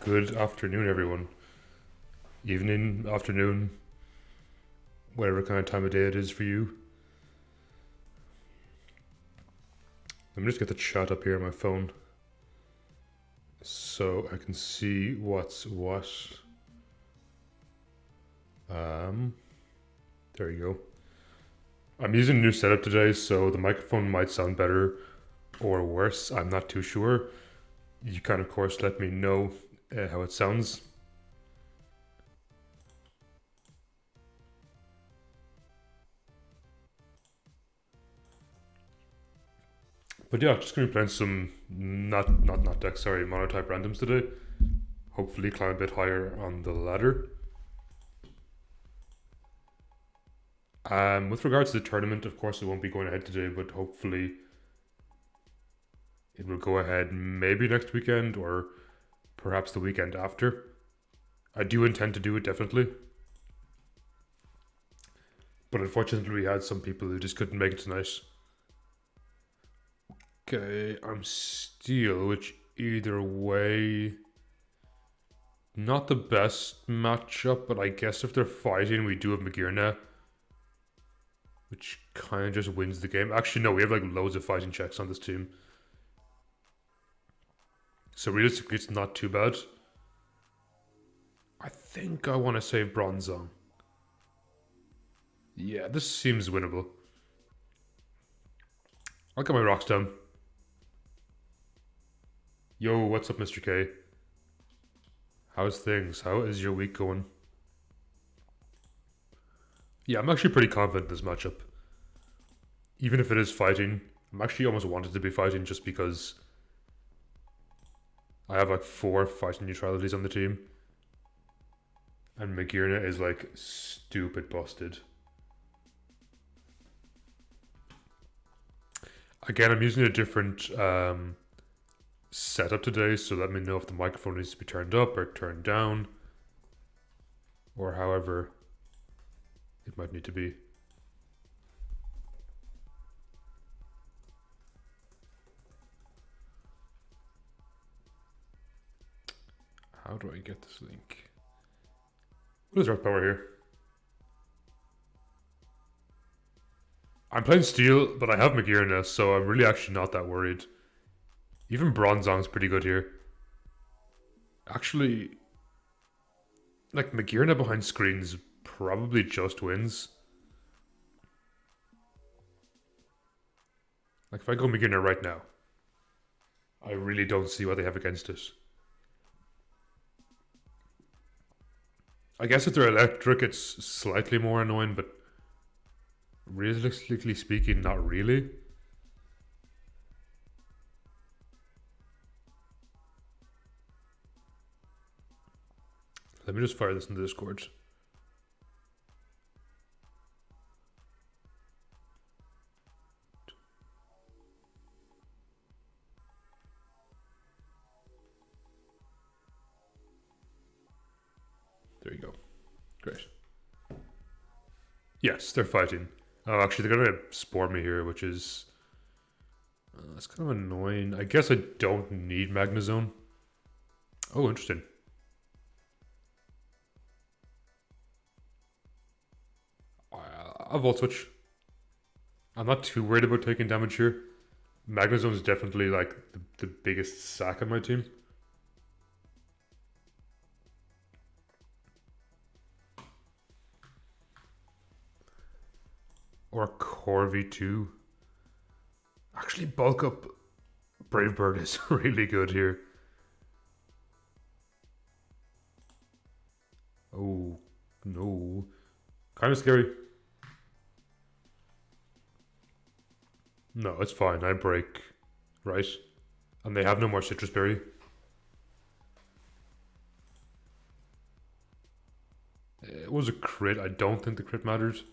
Good afternoon, everyone. Evening, afternoon, whatever kind of time of day it is for you. Let me just get the chat up here on my phone so I can see what's what. There you go. I'm using a new setup today, so the microphone might sound better or worse. I'm not too sure. You can, of course, let me know how it sounds. But yeah, just gonna be playing some not decks, sorry, monotype randoms today. Hopefully climb a bit higher on the ladder. With regards to the tournament, of course it won't be going ahead today, but hopefully it will go ahead maybe next weekend or perhaps the weekend after. I do intend to do it, definitely. But unfortunately we had some people who just couldn't make it tonight. Okay, I'm Steel, which either way, not the best matchup, but I guess if they're fighting, we do have Magirna, which kind of just wins the game. Actually, no, we have like loads of fighting checks on this team. So realistically, it's not too bad. I think I want to save Bronzong. Yeah, this seems winnable. I'll get my rocks down. Yo, what's up, Mr. K? How's things? How is your week going? Yeah, I'm actually pretty confident in this matchup. Even if it is fighting, I'm actually almost wanted to be fighting just because I have like 4 fighting neutralities on the team. And Magirna is like stupid busted. Again, I'm using a different setup today, so let me know if the microphone needs to be turned up or turned down, or however it might need to be. How do I get this link? What is Rock Power here? I'm playing Steel, but I have Magirna, so I'm really actually not that worried. Even Bronzong's pretty good here. Actually, like Magirna behind screens probably just wins. Like if I go Magirna right now, I really don't see what they have against it. I guess if they're electric, it's slightly more annoying, but realistically speaking, not really. Let me just fire this into Discord. There you go. Great. Yes, they're fighting. Oh, actually, they're gonna spore me here, which is... that's kind of annoying. I guess I don't need Magnezone. Oh, interesting. I'll Volt Switch. I'm not too worried about taking damage here. Magnezone is definitely like the biggest sack on my team. Or Corvi 2. Actually, bulk up Brave Bird is really good here. Oh, no. Kind of scary. No, it's fine. I break. Right? And they have no more Citrus Berry. It was a crit. I don't think the crit matters.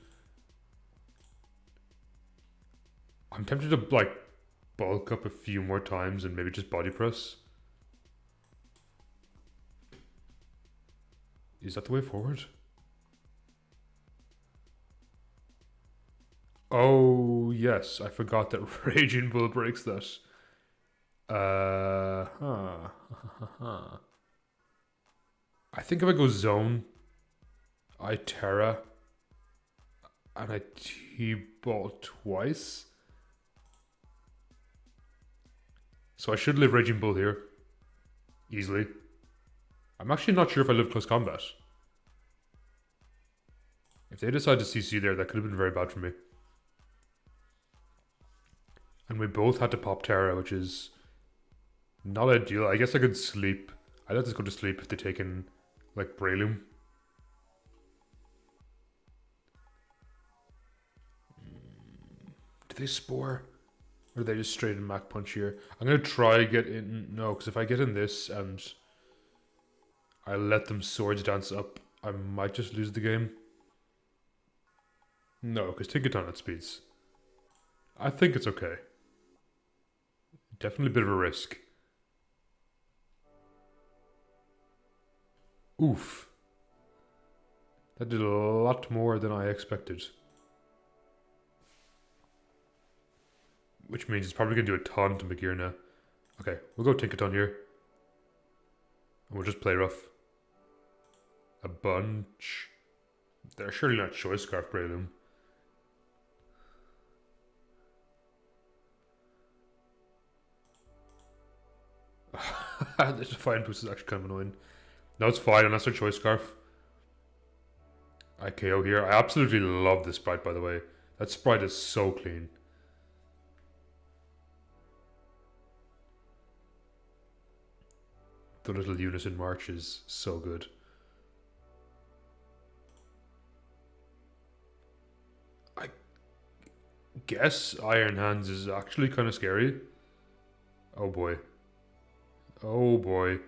I'm tempted to like bulk up a few more times and maybe just body press. Is that the way forward? Oh, yes. I forgot that Raging Bull breaks that. think if I go zone, I Terra, and I T-ball twice. So I should live Raging Bull here. Easily. I'm actually not sure if I live close combat. If they decide to CC there, that could have been very bad for me. And we both had to pop Terra, which is not ideal. I guess I could sleep. I'd let this go to sleep if they take in, like, Breloom. Do they Spore? Or are they just straight in Mach Punch here? I'm going to try get in... No, because if I get in this and I let them Swords Dance up, I might just lose the game. No, because Tinkaton at speeds. I think it's okay. Definitely a bit of a risk. Oof. That did a lot more than I expected. Which means it's probably going to do a ton to Magearna. Okay, we'll go Tinkaton here. And we'll just play rough. A bunch. They're surely not Choice Scarf Breloom. The Defiant Boost is actually kind of annoying. No, it's fine unless they're Choice Scarf. I KO here. I absolutely love this sprite, by the way. That sprite is so clean. The little unison march is so good. I guess Iron Hands is actually kind of scary. Oh boy. Oh boy.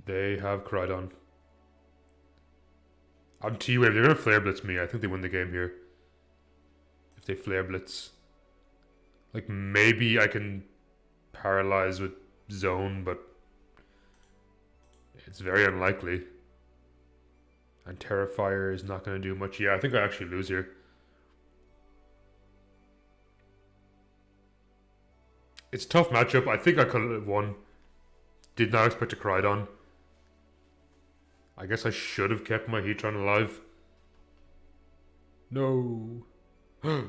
They have Crydon. I'm T-Wave. They're going to Flare Blitz me. I think they win the game here. If they Flare Blitz. Like, maybe I can paralyze with Zone, but it's very unlikely. And Terrifier is not going to do much. Yeah, I think I actually lose here. It's a tough matchup. I think I could have won. Did not expect to Crydon. I guess I should have kept my Heatran alive. No. I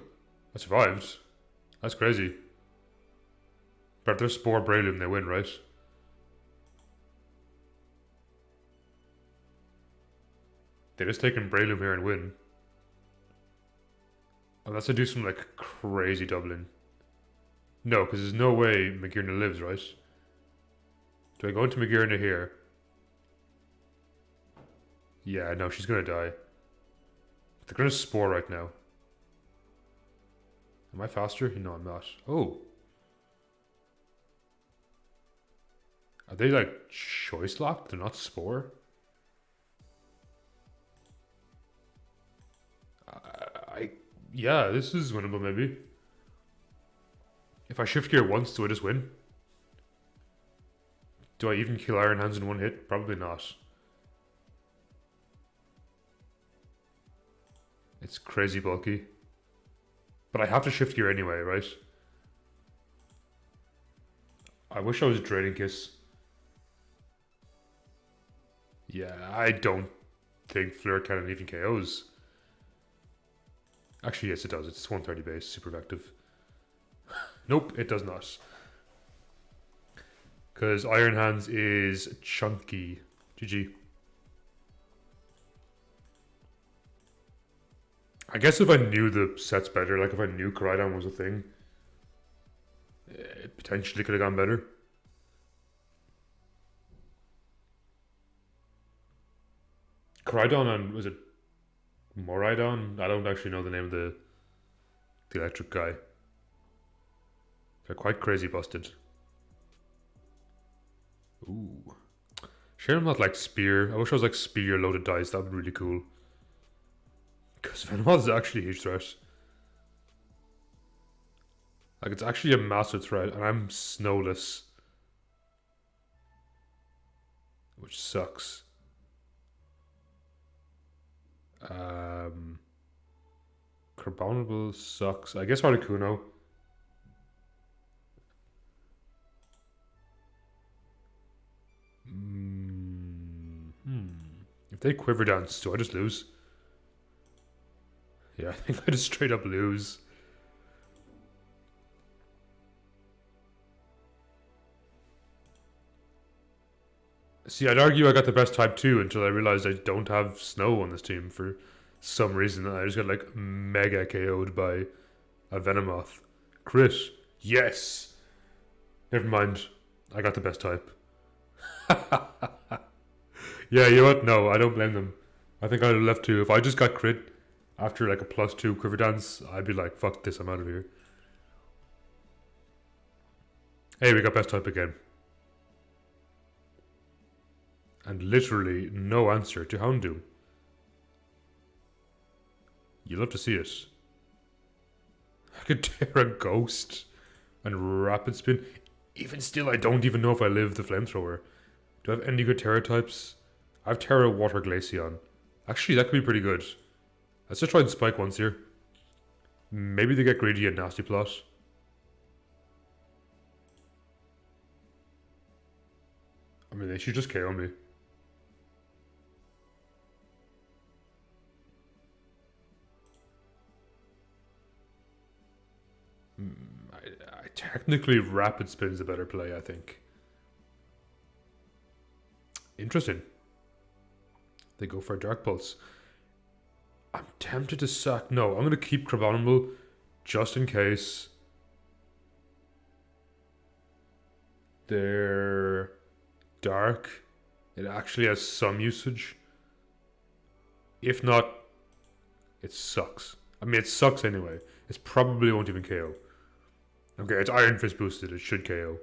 survived. That's crazy. But if there's Spore Breloom, they win, right? They just take in Breloom here and win. Unless I do some, like, crazy doubling. No, because there's no way Magearna lives, right? Do I go into Magearna here? Yeah, no, she's gonna die. They're gonna Spore right now. Am I faster? No, I'm not. Oh. Are they, like, Choice Locked? They're not Spore? Yeah, this is winnable, maybe. If I shift gear once, do I just win? Do I even kill Iron Hands in one hit? Probably not. It's crazy bulky. But I have to shift gear anyway, right? I wish I was Draining Kiss. Yeah, I don't think Flare Cannon even KOs. Actually, yes, it does. It's 130 base, super effective. Nope, it does not. Because Iron Hands is chunky. GG. I guess if I knew the sets better, like if I knew Crydon was a thing, it potentially could have gone better. Crydon and was it Moridon? I don't actually know the name of the electric guy. They're quite crazy busted. Ooh. Sure, I'm not like Spear. I wish I was like Spear loaded dice. That would be really cool. Because Venomoth is actually a huge threat. Like, it's actually a massive threat, and I'm snowless. Which sucks. Carbonable sucks. I guess Articuno. they quiver dance, do I just lose? Yeah, I think I just straight up lose. See, I'd argue I got the best type 2 until I realized I don't have snow on this team for some reason. I just got like mega KO'd by a Venomoth. Crit. Yes! Never mind. I got the best type. Yeah, you know what? No, I don't blame them. I think I'd have left too. If I just got crit after like a +2 quiver dance, I'd be like, fuck this, I'm out of here. Hey, we got best type again. And literally no answer to Houndoom. You love to see it. I could tear a ghost and rapid spin. Even still, I don't even know if I live the flamethrower. Do I have any good Terra types? I have Terra Water Glaceon. Actually, that could be pretty good. Let's just try and spike once here. Maybe they get greedy and nasty plot. I mean, they should just KO me. I technically rapid spin's a better play, I think. Interesting. They go for a Dark Pulse. I'm tempted to sack. No, I'm going to keep Crabominable just in case. They're dark. It actually has some usage. If not, it sucks. I mean, it sucks anyway. It probably won't even KO. Okay, it's Iron Fist boosted. It should KO.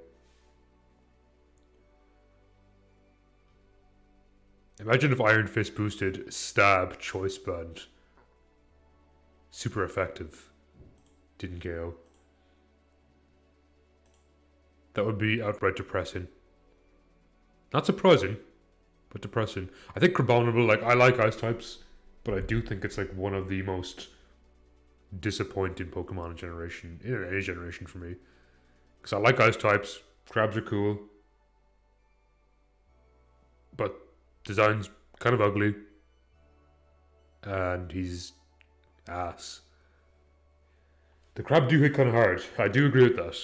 Imagine if Iron Fist boosted Stab Choice Band. Super effective. Didn't KO. That would be outright depressing. Not surprising, but depressing. I think Crabominable, like, I like ice types, but I do think it's like one of the most disappointing Pokemon generation, in any generation for me. Because I like ice types, crabs are cool, but design's kind of ugly, and he's ass. The crab do hit kind of hard, I do agree with that.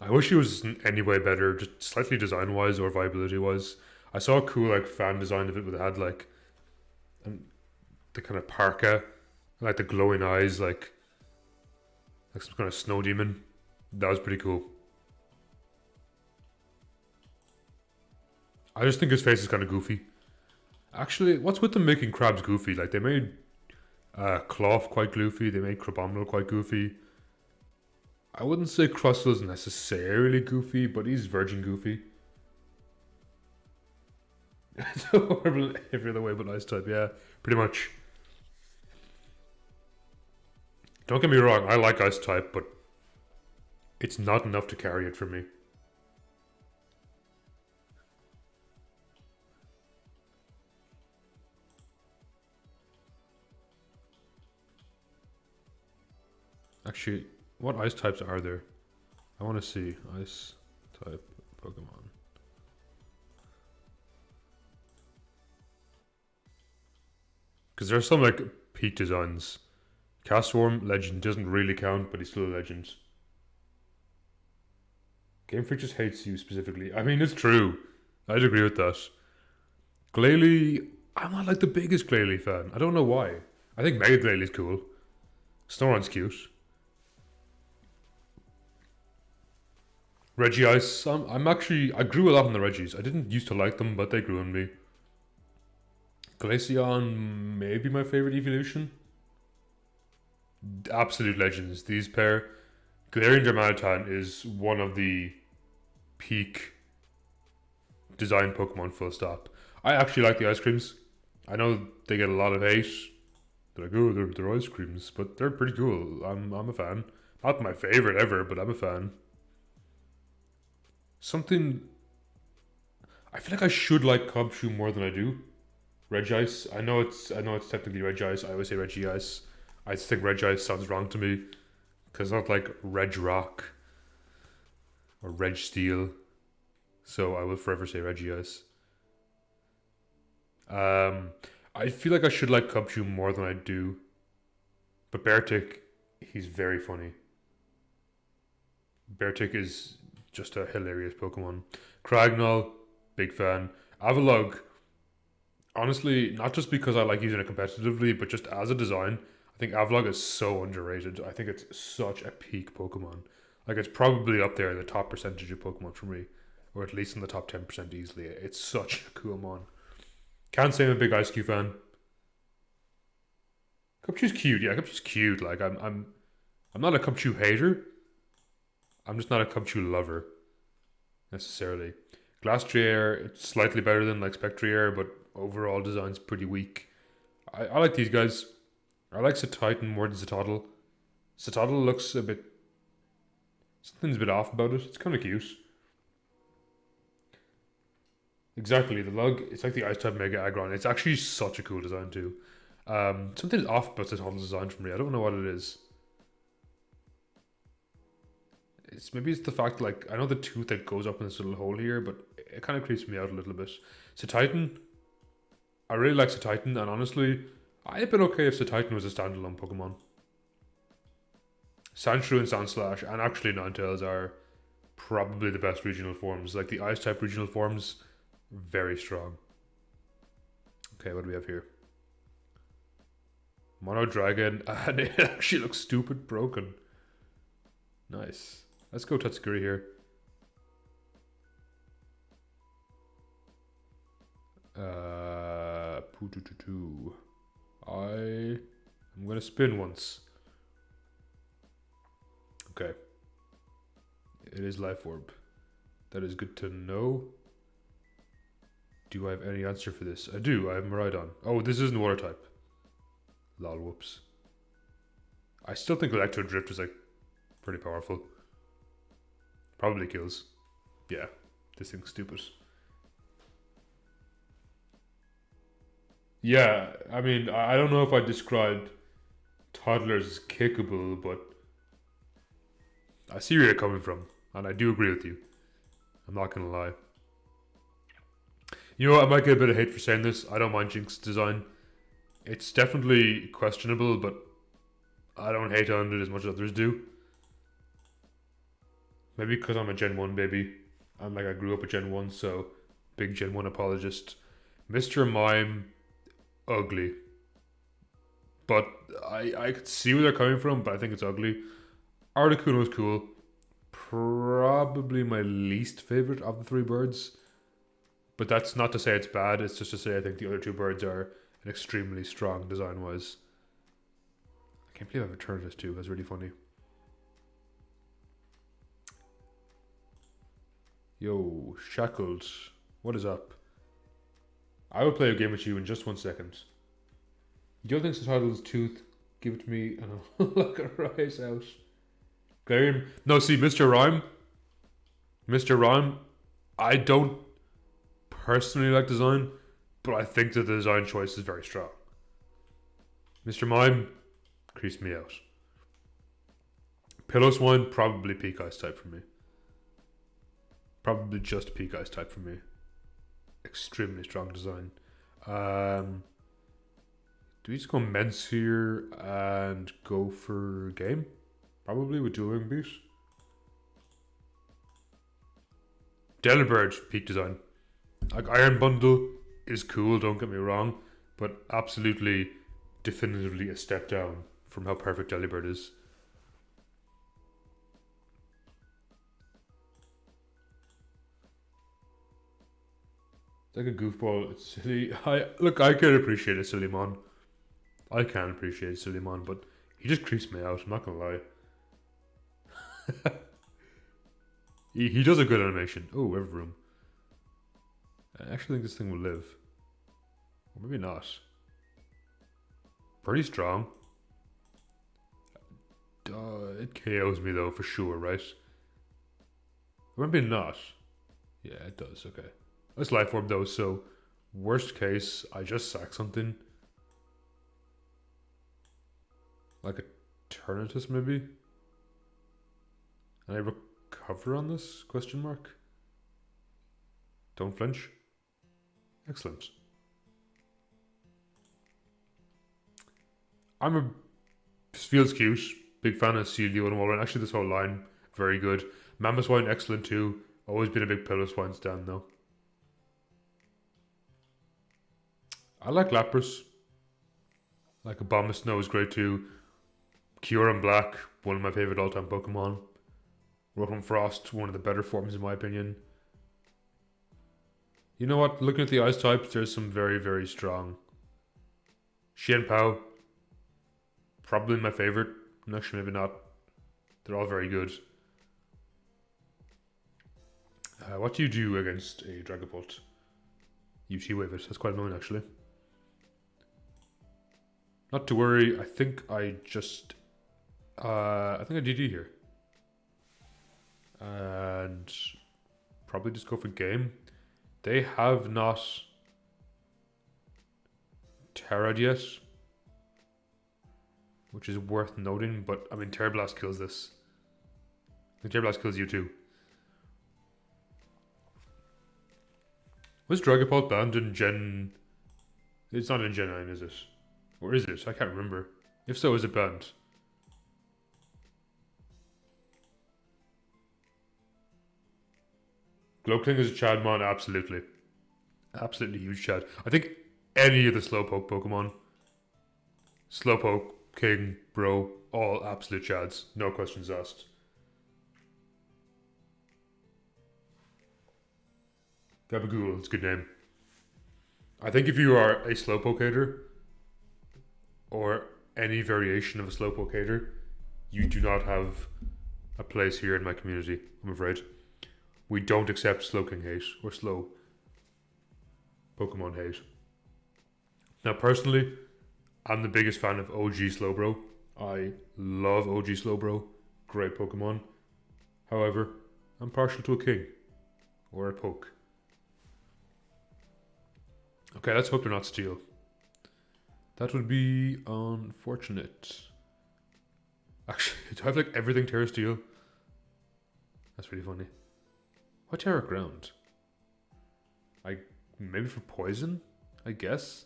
I wish he was in any way better, just slightly design-wise or viability-wise. I saw a cool like fan design of it, where it had like the kind of parka, like the glowing eyes, like some kind of snow demon. That was pretty cool. I just think his face is kind of goofy. Actually, what's with them making crabs goofy? Like, they made Cloth quite goofy, they made Crabominable quite goofy. I wouldn't say Crustle is necessarily goofy, but he's virgin goofy. It's horrible every other way but ice type, yeah, pretty much. Don't get me wrong, I like ice type, but it's not enough to carry it for me. Actually, what ice types are there? I want to see ice type Pokemon. Because there are some like peak designs. Castworm, legend, doesn't really count, but he's still a legend. Game Freak just hates you specifically. I mean, it's true. I'd agree with that. Glalie, I'm not like the biggest Glalie fan. I don't know why. I think Mega Glalie's cool. Snorunt's cute. Regice, I grew a lot on the Regis. I didn't used to like them, but they grew on me. Glaceon, maybe my favorite evolution. Absolute legends, these pair. Galarian Darmanitan is one of the peak design Pokemon, full stop. I actually like the ice creams. I know they get a lot of hate. They're like, oh, they're ice creams, but they're pretty cool. I'm a fan. Not my favorite ever, but I'm a fan. Something... I feel like I should like Cubchoo more than I do. Regice. I know it's technically Regice. I always say Regice. I just think Regice sounds wrong to me. Because it's not like Regrock or Regsteel. So I will forever say Regice. I feel like I should like Cubchoo more than I do. But Beartic, he's very funny. Beartic is just a hilarious Pokemon. Cragnall, big fan. Avalugg, honestly, not just because I like using it competitively, but just as a design, I think Avalugg is so underrated. I think it's such a peak Pokemon. Like, it's probably up there in the top percentage of Pokemon for me, or at least in the top 10% easily. It's such a cool mon. Can't say I'm a big Ice Cube fan. Cubchoo's cute, yeah. Cubchoo's cute. Like, I'm not a Cubchoo hater. I'm just not a Cubchoo lover necessarily. Glastrier, it's slightly better than like Spectrier, but overall design's pretty weak. I like these guys. I like Titan more than Citadel. Citadel looks a bit... something's a bit off about it. It's kind of cute. Exactly, the Lug, it's like the Ice-type Mega Aggron. It's actually such a cool design too. Something's off about Citadel's design for me. I don't know what it is. Maybe it's the fact, like, I know the tooth that goes up in this little hole here, but it kind of creeps me out a little bit. Titan, I really like Titan, and honestly, I'd been okay if Titan was a standalone Pokemon. Sandshrew and Sandslash, and actually Ninetales are probably the best regional forms. Like, the Ice-type regional forms, very strong. Okay, what do we have here? Mono Dragon, and it actually looks stupid broken. Nice. Let's go Tatsuguri here. I'm gonna spin once. Okay. It is Life Orb. That is good to know. Do I have any answer for this? I do. I have Miraidon. Oh, this isn't Water type. Lol, whoops. I still think Electro Drift is like pretty powerful. Probably kills. Yeah, this thing's stupid. Yeah, I mean, I don't know if I described toddlers as kickable, but I see where you're coming from, and I do agree with you. I'm not gonna lie. You know what, I might get a bit of hate for saying this. I don't mind Jinx's design. It's definitely questionable, but I don't hate on it as much as others do. Maybe because I'm a Gen 1 baby. I'm like, I grew up a Gen 1, so big Gen 1 apologist. Mr. Mime, ugly. But I could see where they're coming from, but I think it's ugly. Articuno's cool. Probably my least favorite of the three birds. But that's not to say it's bad, it's just to say I think the other two birds are an extremely strong design-wise. I can't believe I've returned this too, that's really funny. Yo, Shackled, what is up? I will play a game with you in just 1 second. You don't think Title's tooth? Give it to me and I'll look a rise out. Glarian? No, see, Mr. Rhyme, I don't personally like design, but I think that the design choice is very strong. Mr. Mime creased me out. Pillow probably peak ice type for me. Probably just peak ice type for me. Extremely strong design. Do we just go Mence here and go for game? Probably with dual wing beat. Delibird, peak design. Like, Iron Bundle is cool, don't get me wrong, but absolutely, definitively a step down from how perfect Delibird is. It's like a goofball, it's silly. I can appreciate a silly mon. I can appreciate a silly mon, but he just creeps me out, I'm not gonna lie. he does a good animation. Oh, we have room. I actually think this thing will live. Or maybe not. Pretty strong. It KOs me though, for sure, right? Or maybe not. Yeah, it does, okay. Let's Life Orb though, so worst case, I just sack something. Like a Eternatus maybe? And I recover on this? Question mark? Don't flinch. Excellent. I'm a feels cute. Big fan of Celia and Walrus. Actually, this whole line very good. Mammothswine excellent too. Always been a big Piloswine stan though. I like Lapras. Like Abomasnow is great too. Kyurem Black, one of my favorite all-time Pokemon. Rotom Frost, one of the better forms in my opinion. You know what? Looking at the ice types, there's some very, very strong. Xianpao, probably my favorite. Actually, maybe not. They're all very good. What do you do against a Dragapult? You T-Wave it. That's quite annoying, actually. Not to worry. I think I just... I think I DD here. And probably just go for game. They have not Terra'd yet, which is worth noting, but I mean Terra Blast kills this. I think Terra Blast kills you too. Was Dragapult banned in Gen... It's not in Gen 9, is it? Or is it? I can't remember. If so, is it banned? Glowking is a Chadmon, absolutely. Absolutely huge Chad. I think any of the Slowpoke Pokemon, Slowpoke, King, Bro, all absolute Chads. No questions asked. Gabagool, it's a good name. I think if you are a Slowpoke hater, or any variation of a Slowpoke hater, you do not have a place here in my community, I'm afraid. We don't accept Slowking hate, or slow Pokemon hate. Now personally, I'm the biggest fan of OG Slowbro. I love OG Slowbro. Great Pokemon. However, I'm partial to a King. Or a Poke. Okay, let's hope they're not Steel. That would be unfortunate. Actually, do I have like everything Terra Steel? That's really funny. What Terra Ground? Maybe for poison, I guess.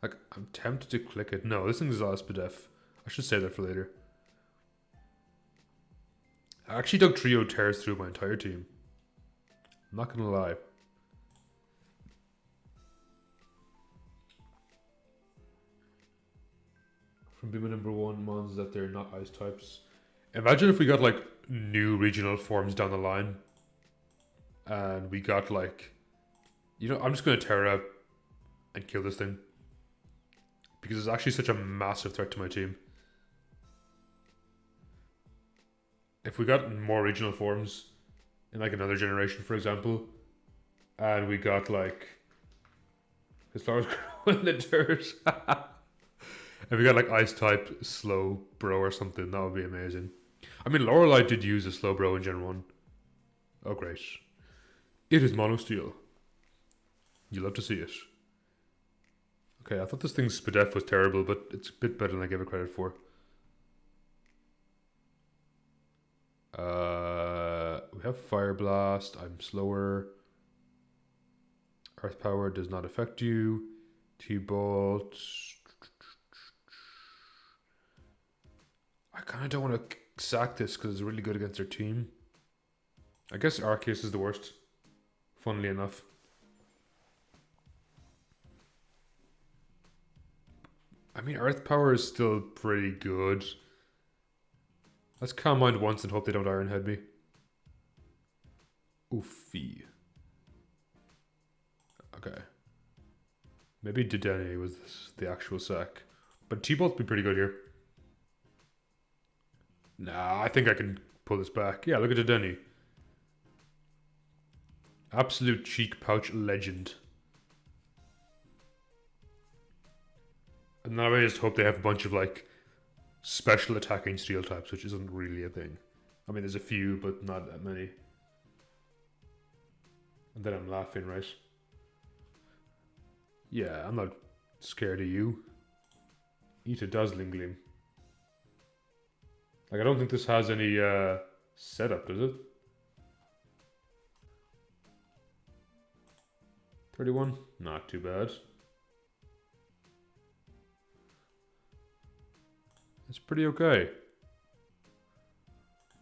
Like, I'm tempted to click it. No, this thing is Aspidef. I should save that for later. I actually dug Trio Terras through my entire team. I'm not gonna lie. From Bima number 1, Mons that they're not ice types. Imagine if we got like new regional forms down the line. And we got like, you know, I'm just going to Terra and kill this thing. Because it's actually such a massive threat to my team. If we got more regional forms in like another generation, for example, and we got like his flowers grow in the dirt. And we got like ice type slow bro or something, that would be amazing. I mean, Lorelei did use a slow bro in Gen 1. Oh, great. It is Mono Steel. You love to see it. Okay, I thought this thing's Spadef was terrible, but it's a bit better than I gave it credit for. We have Fire Blast. I'm slower. Earth Power does not affect you. T-Bolt. I kind of don't want to sack this because it's really good against their team. I guess Arceus is the worst. Funnily enough. I mean, Earth Power is still pretty good. Let's Calm Mind once and hope they don't Iron Head me. Oofy. Okay. Maybe Dedenne was the actual sack. But T-Bolt would be pretty good here. Nah, I think I can pull this back. Yeah, look at Dedenne. Absolute cheek pouch legend. And now I just hope they have a bunch of like special attacking steel types, which isn't really a thing. I mean, there's a few, but not that many. And then I'm laughing, right? Yeah, I'm not scared of you. Eat a Dazzling Gleam. Like, I don't think this has any setup, does it? 31? Not too bad. It's pretty okay.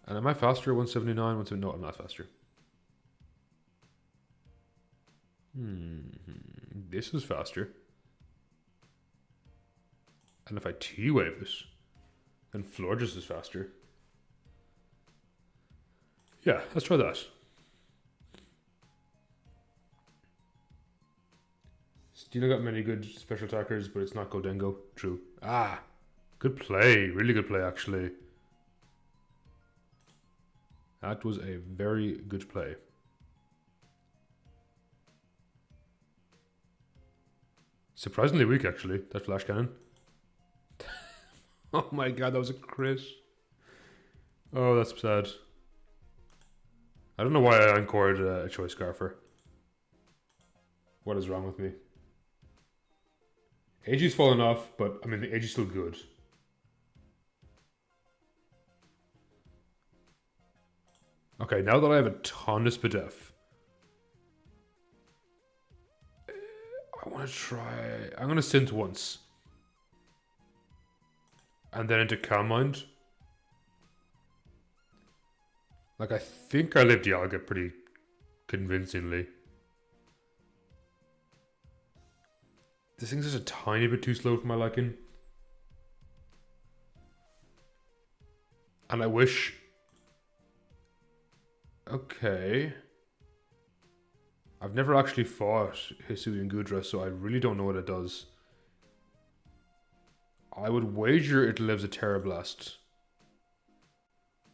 And am I faster? 179, 179. No, I'm not faster. This is faster. And if I T-wave it, then Florges is faster. Yeah, let's try that. Still got many good special attackers, but it's not Goldengo. True. Ah, good play. Really good play, actually. That was a very good play. Surprisingly weak, actually, that flash cannon. Oh my god, that was a crit. Oh, that's sad. I don't know why I encored a Choice Scarfer. What is wrong with me? AG's fallen off, but I mean, the AG's still good. Okay, now that I have a ton of Spadef, I want to try... I'm going to Synth once. And then into Calm Mind. Like, I think I lived Dialga pretty convincingly. This thing's just a tiny bit too slow for my liking. And I wish... Okay. I've never actually fought Hisuian Gudra, so I really don't know what it does. I would wager it lives a Terra Blast.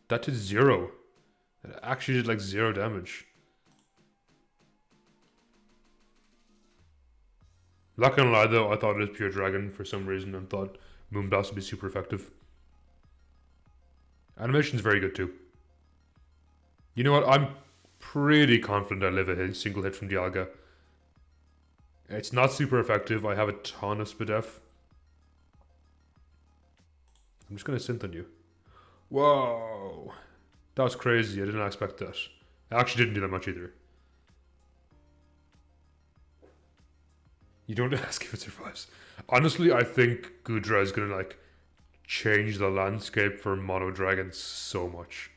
That did 0. It actually did like 0 damage. Not gonna lie though, I thought it was Pure Dragon for some reason and thought Moonblast would be super effective. Animation's very good too. You know what, I'm pretty confident I live a single hit from Dialga. It's not super effective, I have a ton of Spadef. I'm just gonna Synth on you. Whoa! That was crazy, I didn't expect that. I actually didn't do that much either. You don't ask if it survives. Honestly, I think Gudra is gonna like change the landscape for Mono Dragon so much.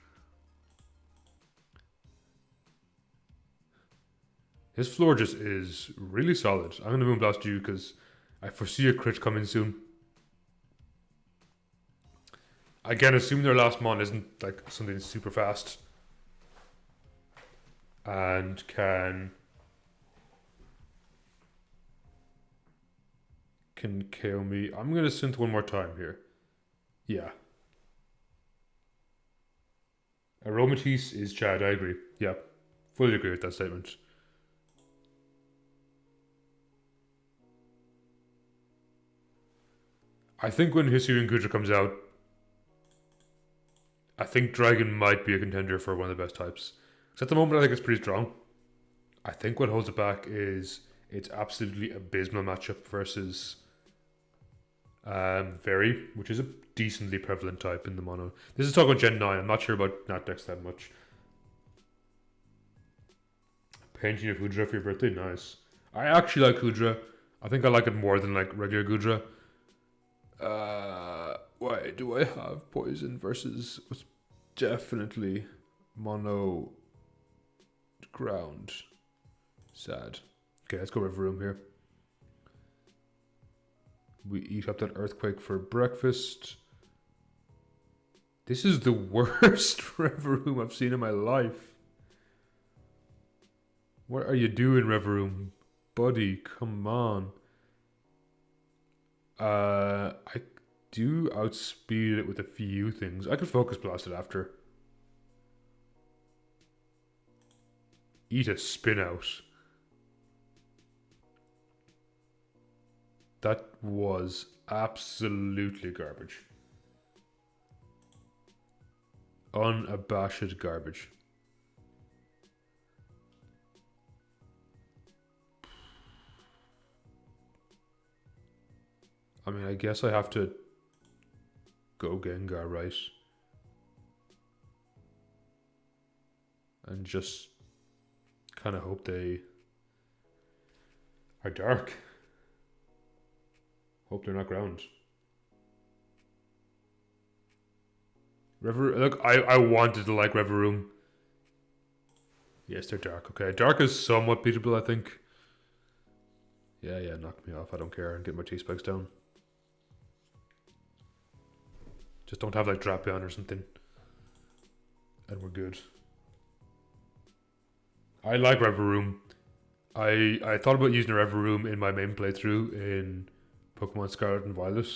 His Florges is really solid. I'm gonna Moonblast you because I foresee a crit coming soon. Again, assume their last mon isn't like something super fast. And can KO me. I'm gonna Synth one more time here. Yeah. Aromatisse is Chad, I agree. Yeah. Fully agree with that statement. I think when Hisuian Gudra comes out, I think Dragon might be a contender for one of the best types. Because at the moment I think it's pretty strong. I think what holds it back is its absolutely abysmal matchup versus Fairy, which is a decently prevalent type in the mono. This is talking about Gen 9, I'm not sure about Natdex that much. Painting of Gudra for your birthday, nice. I actually like Gudra. I think I like it more than like regular Gudra. Why do I have poison versus what's definitely mono ground? Sad. Okay, let's go River Room here. We eat up that Earthquake for breakfast. This is the worst River Room I've seen in my life. What are you doing, River Room? Buddy, come on. I do outspeed it with a few things. I could Focus Blast it after. Eat a Spin Out. That was absolutely garbage. Unabashed garbage. I mean, I guess I have to go Gengar, right? And just kind of hope they are dark. Hope they're not ground. Look, I wanted to like Reverum. Yes, they're dark. Okay, dark is somewhat beatable, I think. Yeah, knock me off. I don't care. And get my T-spikes down. Just don't have like Drapion or something. And we're good. I like Reverum. I thought about using Reverum in my main playthrough in Pokemon Scarlet and Violet.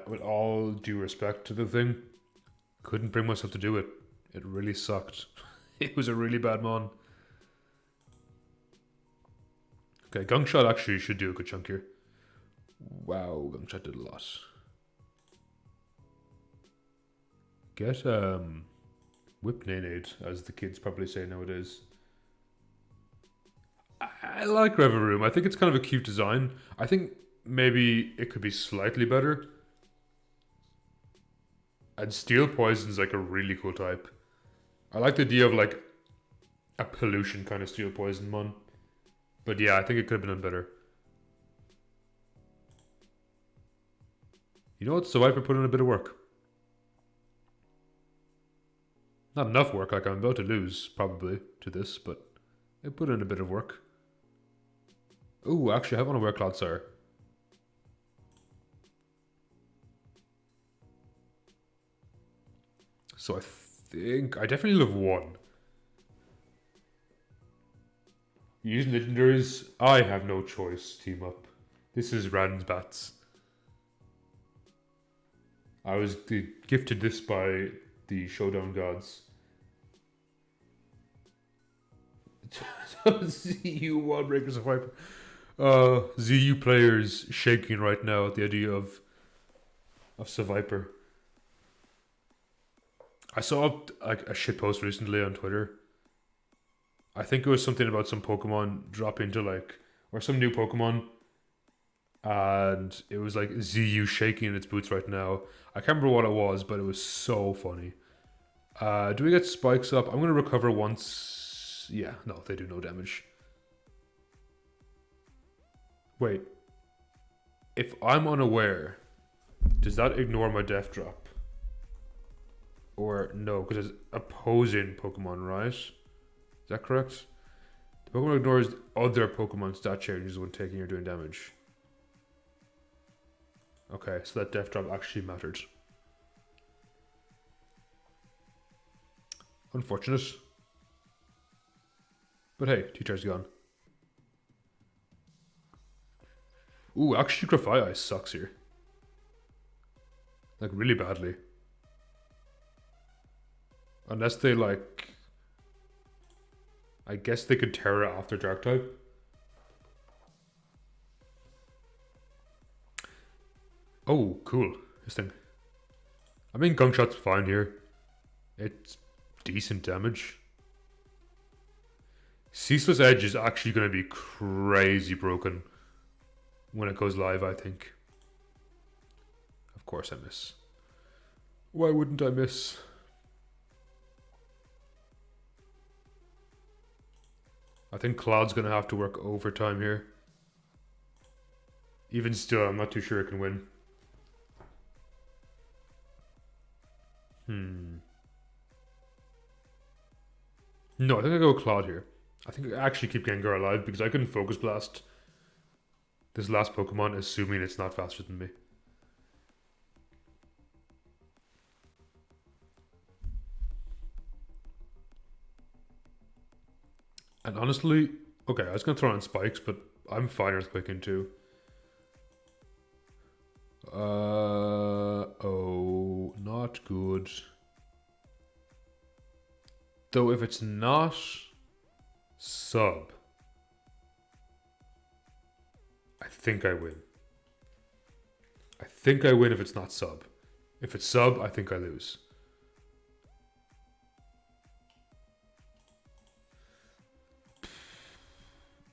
With all due respect to the thing, couldn't bring myself to do it. It really sucked. It was a really bad mon. Okay, Gunk Shot actually should do a good chunk here. Wow, Gunk Shot did a lot. Get Whip Nanade, as the kids probably say nowadays. I like Reverum. I think it's kind of a cute design. I think maybe it could be slightly better. And Steel Poison's like a really cool type. I like the idea of like a pollution kind of Steel Poison mon. But yeah, I think it could have been done better. You know what? Survivor put in a bit of work. Not enough work, like I'm about to lose, probably, to this, but they put in a bit of work. Ooh, actually, I want to wear Clodsire. So I think I definitely live one. Using legendaries, I have no choice. Team up. This is randbats. I was gifted this by the Showdown gods. ZU Wall Breakers of Viper. ZU players shaking right now at the idea of Seviper. I saw like a shit post recently on Twitter. I think it was something about some Pokemon dropping to like, or some new Pokemon, and it was like ZU shaking in its boots right now. I can't remember what it was, but it was so funny. Do we get spikes up? I'm going to recover once. Yeah, no, they do no damage. Wait. If I'm unaware, does that ignore my death drop? Or no, because it's opposing Pokemon, right? Is that correct? The Pokemon ignores other Pokemon stat changes when taking or doing damage. Okay, so that death drop actually mattered. Unfortunate. But hey, T-Char's gone. Ooh, actually Grafaiai sucks here. Like, really badly. Unless they, like... I guess they could Terra off their Dark type. Oh, cool. This thing. I mean, Gunk Shot's fine here. It's decent damage. Ceaseless Edge is actually going to be crazy broken when it goes live, I think. Of course I miss. Why wouldn't I miss? I think Cloud's going to have to work overtime here. Even still, I'm not too sure it can win. No, I think I go Cloud here. I think I actually keep Gengar alive because I couldn't Focus Blast this last Pokemon, assuming it's not faster than me. And honestly, okay, I was going to throw on Spikes, but I'm fine Earthquaking too. Oh, not good. Though if it's not sub, I think I win. I think I win if it's not sub. If it's sub, I think I lose.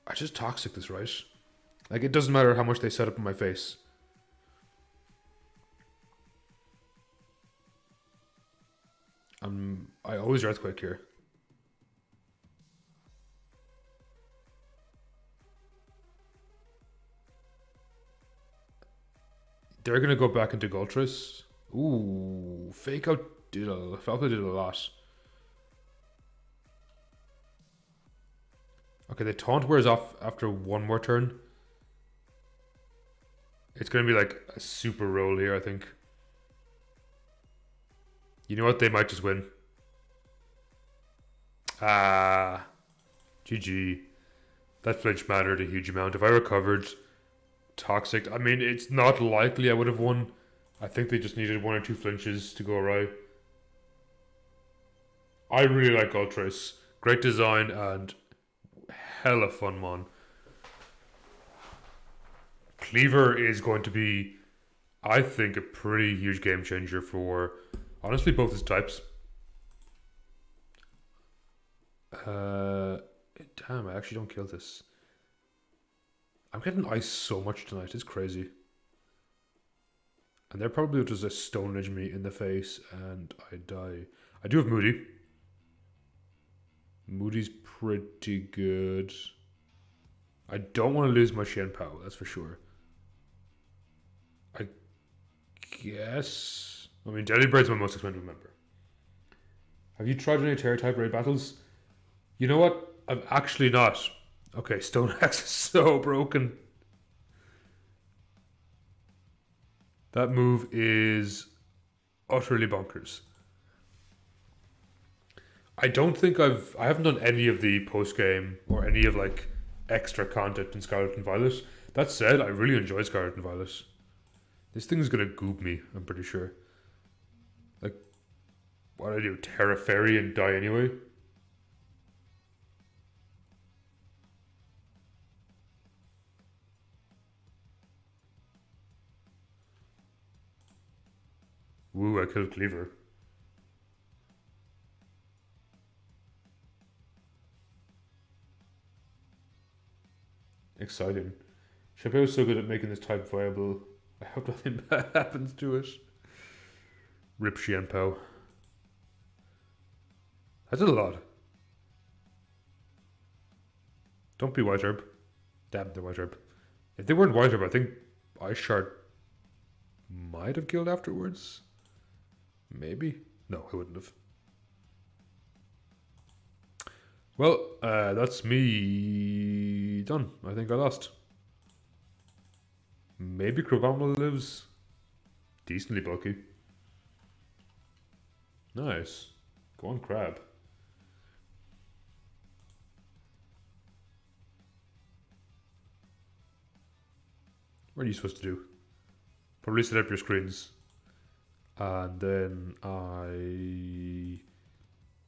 I just Toxic this, right? Like, it doesn't matter how much they set up in my face. I always Earthquake here. They're going to go back into Goltris. Ooh, fake out did a lot. Okay, the taunt wears off after one more turn. It's going to be like a super roll here, I think. You know what? They might just win. Ah, GG. That flinch mattered a huge amount. If I recovered Toxic, I mean, it's not likely I would have won. I think they just needed 1 or 2 flinches to go awry. I really like Ultras. Great design and hella fun, man. Cleaver is going to be, I think, a pretty huge game changer for, honestly, both his types. Damn, I actually don't kill this. I'm getting ice so much tonight, it's crazy. And they're probably just a Stone Edge me in the face and I die. I do have Moody. Moody's pretty good. I don't want to lose my Shen Pao, that's for sure. I guess. I mean, Deliberate's my most expensive member. Have you tried any Terror type raid battles? You know what? I'm actually not. Okay, Stone Axe is so broken. That move is utterly bonkers. I don't think I haven't done any of the post game or any of like extra content in Scarlet and Violet. That said, I really enjoy Scarlet and Violet. This thing's gonna goop me, I'm pretty sure. Like, what do I do? Terra Fairy and die anyway? Woo, I killed Cleaver. Exciting. Chappelle is so good at making this type viable. I hope nothing bad happens to it. Rip Xian Pao. I did a lot. Don't be White Herb. Damn, they're White Herb. If they weren't White Herb, I think Ice Shard might have killed afterwards. Maybe. No, I wouldn't have. Well, that's me done. I think I lost. Maybe Crabama lives. Decently bulky. Nice. Go on, Crab. What are you supposed to do? Probably set up your screens. And then I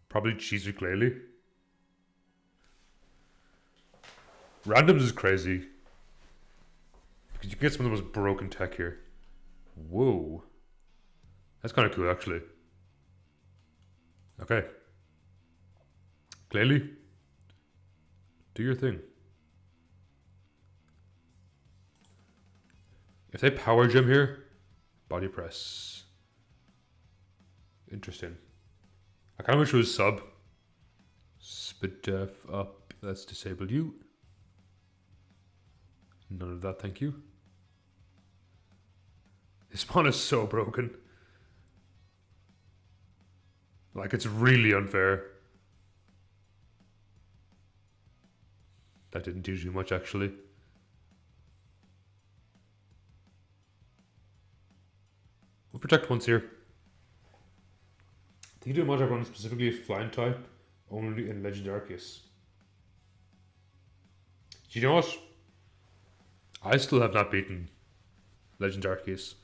probably cheese ukulele. Randoms is crazy. Because you can get some of the most broken tech here. Whoa. That's kind of cool, actually. Okay. Clearly, do your thing. If they power gem here, body press. Interesting. I kind of wish it was sub. Spit def up. Let's disable you. None of that, thank you. This spawn is so broken. Like, it's really unfair. That didn't do too much, actually. We'll protect once here. I think you do a Monotype run specifically a flying type, only in Legend Arceus. Do you know what? I still have not beaten Legend Arceus.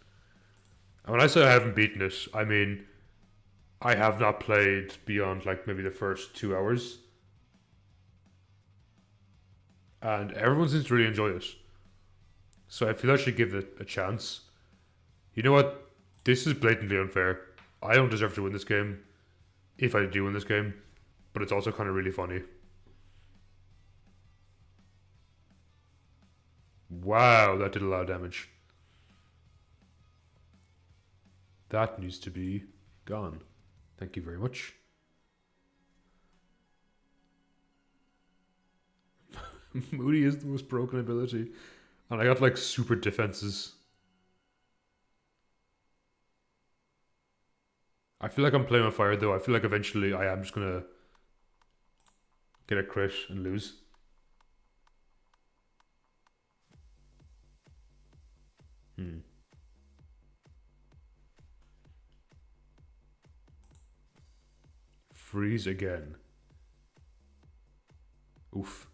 And when I say I haven't beaten it, I mean I have not played beyond like maybe the first 2 hours. And everyone seems to really enjoy it. So I feel I should give it a chance. You know what? This is blatantly unfair. I don't deserve to win this game. If I do win this game. But it's also kind of really funny. Wow, that did a lot of damage. That needs to be gone. Thank you very much. Moody is the most broken ability. And I got like super defenses. I feel like I'm playing with fire though. I feel like eventually I am just gonna get a crit and lose. Freeze again. Oof.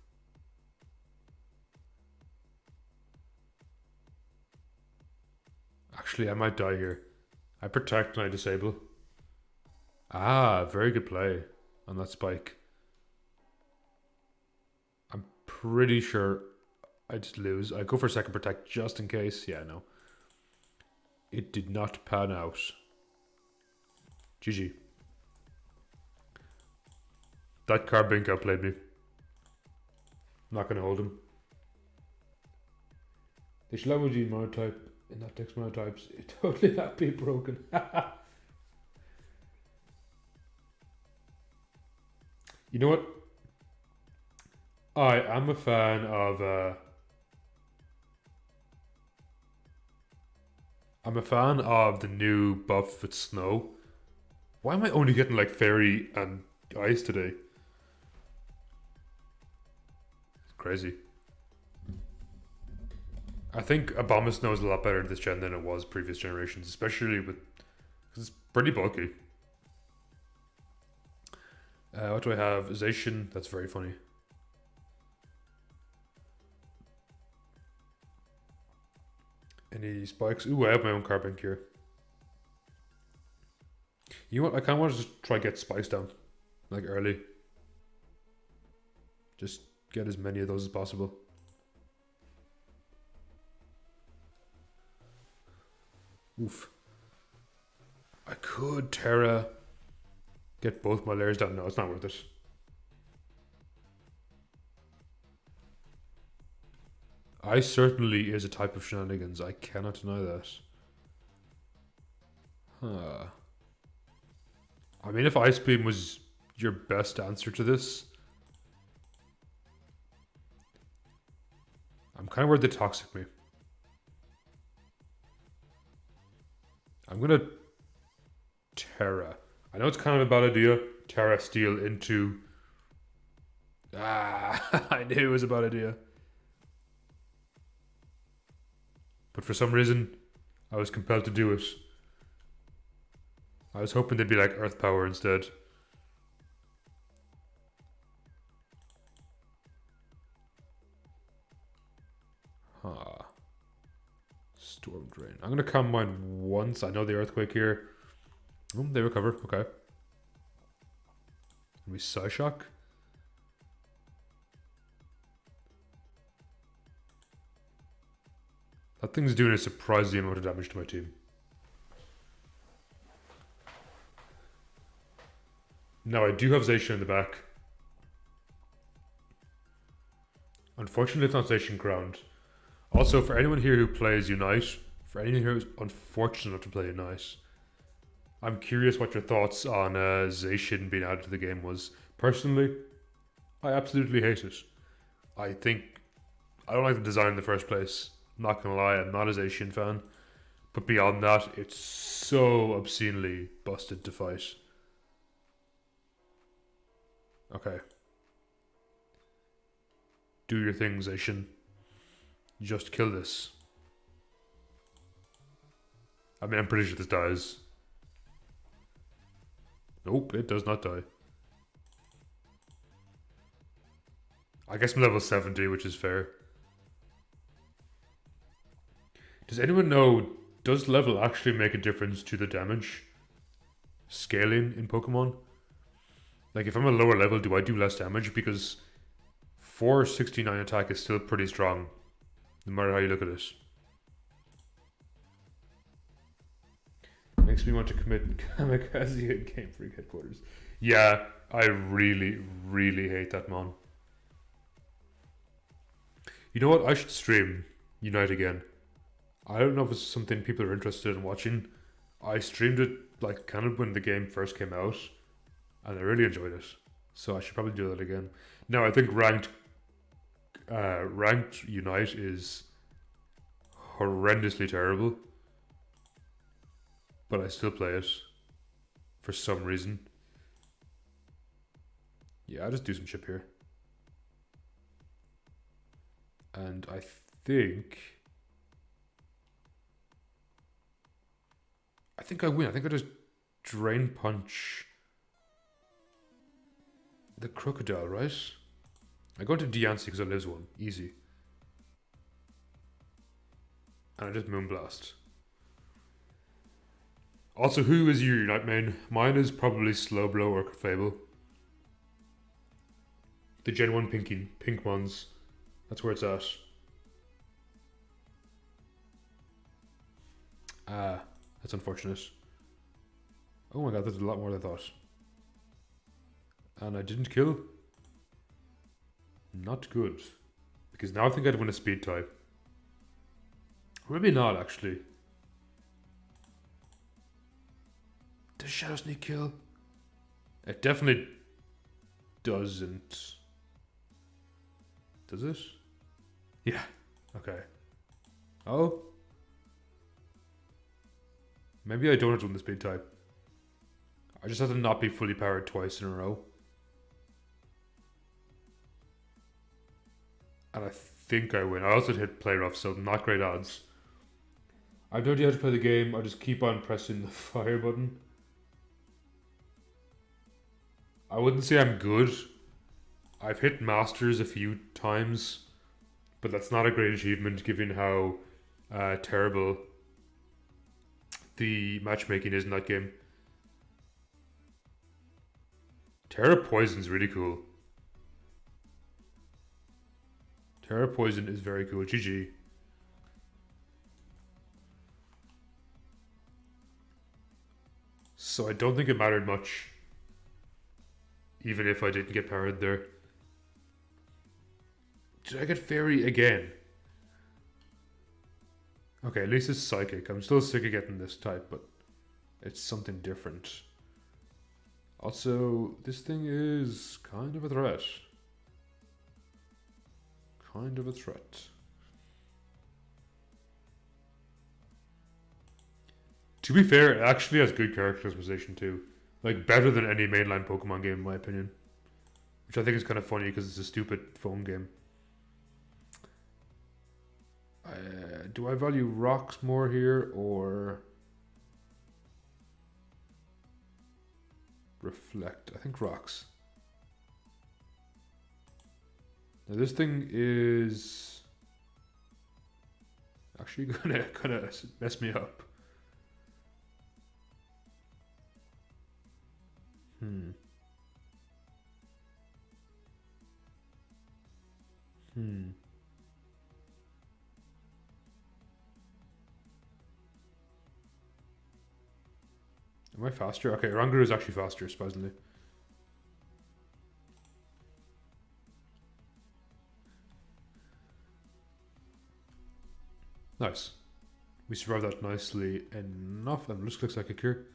Actually, I might die here. I protect and I disable. Ah, very good play on that spike. I'm pretty sure I just lose. I go for second protect just in case. Yeah, no. It did not pan out. GG. That Carbink outplayed me. I'm not going to hold him. They should allow me Monotype in that deck's Monotypes. It totally not be broken. You know what? I am a fan of I'm a fan of the new buff with snow. Why am I only getting like fairy and ice today? It's crazy. I think Abomasnow is a lot better this gen than it was previous generations, especially with because it's pretty bulky. What do I have? Zacian, that's very funny. Any spikes? Ooh, I have my own Carbink here. You know what? I kind of want to just try get spikes down, like early. Just get as many of those as possible. Oof. I could Terra. Get both my layers down. No, it's not worth it. Ice certainly is a type of shenanigans. I cannot deny that. Huh. I mean, if Ice Beam was your best answer to this, I'm kind of worried they toxic me. I'm gonna Terra. I know it's kind of a bad idea. Terra Steel into... Ah, I knew it was a bad idea. But for some reason, I was compelled to do it. I was hoping they'd be like Earth Power instead. Huh. Storm Drain. I'm gonna calm mine once. I know the Earthquake here. Oh, they recover. Okay. We Psyshock. That thing's doing a surprising amount of damage to my team. Now I do have Zacian in the back. Unfortunately, it's not Zacian Crowned. Also, for anyone here who plays Unite, for anyone here who's unfortunate enough to play Unite, I'm curious what your thoughts on Zacian being added to the game was. Personally, I absolutely hate it. I don't like the design in the first place. I'm not gonna lie, I'm not a Zacian fan. But beyond that, it's so obscenely busted to fight. Okay. Do your thing, Zacian. Just kill this. I mean, I'm pretty sure this dies. Nope, it does not die. I guess I'm level 70, which is fair. Does anyone know, does level actually make a difference to the damage scaling in Pokemon? Like, if I'm a lower level, do I do less damage? Because 469 attack is still pretty strong, no matter how you look at it. Makes me want to commit kamikaze in Game Freak headquarters. Yeah, I really, really hate that mon. You know what? I should stream Unite again. I don't know if it's something people are interested in watching. I streamed it like kind of when the game first came out, and I really enjoyed it. So I should probably do that again. Now I think ranked Unite is horrendously terrible, but I still play it. for some reason. Yeah, I'll just do some chip here. And I think I win. I think I just drain punch the crocodile, right? I go into Deancey because it lives one. Easy. And I just Moonblast. Also, who is your Unite main? Mine is probably Slowbro or Fable. The Gen 1 pink ones. That's where it's at. Ah, that's unfortunate. Oh my god, there's a lot more than I thought. And I didn't kill. Not good. Because now I think I'd win a speed type. Or maybe not, actually. Does Shadow Sneak kill? It definitely doesn't. Does it? Yeah. Okay. Oh. Maybe I don't have to win the speed type. I just have to not be fully powered twice in a row. And I think I win. I also hit play rough, so not great odds. I have no idea how to play the game. I just keep on pressing the fire button. I wouldn't say I'm good. I've hit masters a few times, but that's not a great achievement given how terrible the matchmaking is in that game. Terra Poison's really cool. Terra Poison is very cool. GG. So I don't think it mattered much. Even if I didn't get powered there. Did I get Fairy again? Okay, at least it's Psychic. I'm still sick of getting this type, but it's something different. Also, this thing is kind of a threat. Kind of a threat. To be fair, it actually has good character customization too. Like, better than any mainline Pokemon game, in my opinion. Which I think is kind of funny because it's a stupid phone game. Do I value rocks more here or reflect? I think rocks. Now this thing is actually gonna mess me up. Am I faster? Okay, Rangaroo is actually faster, surprisingly. Nice. We survived that nicely enough, and looks like a cure.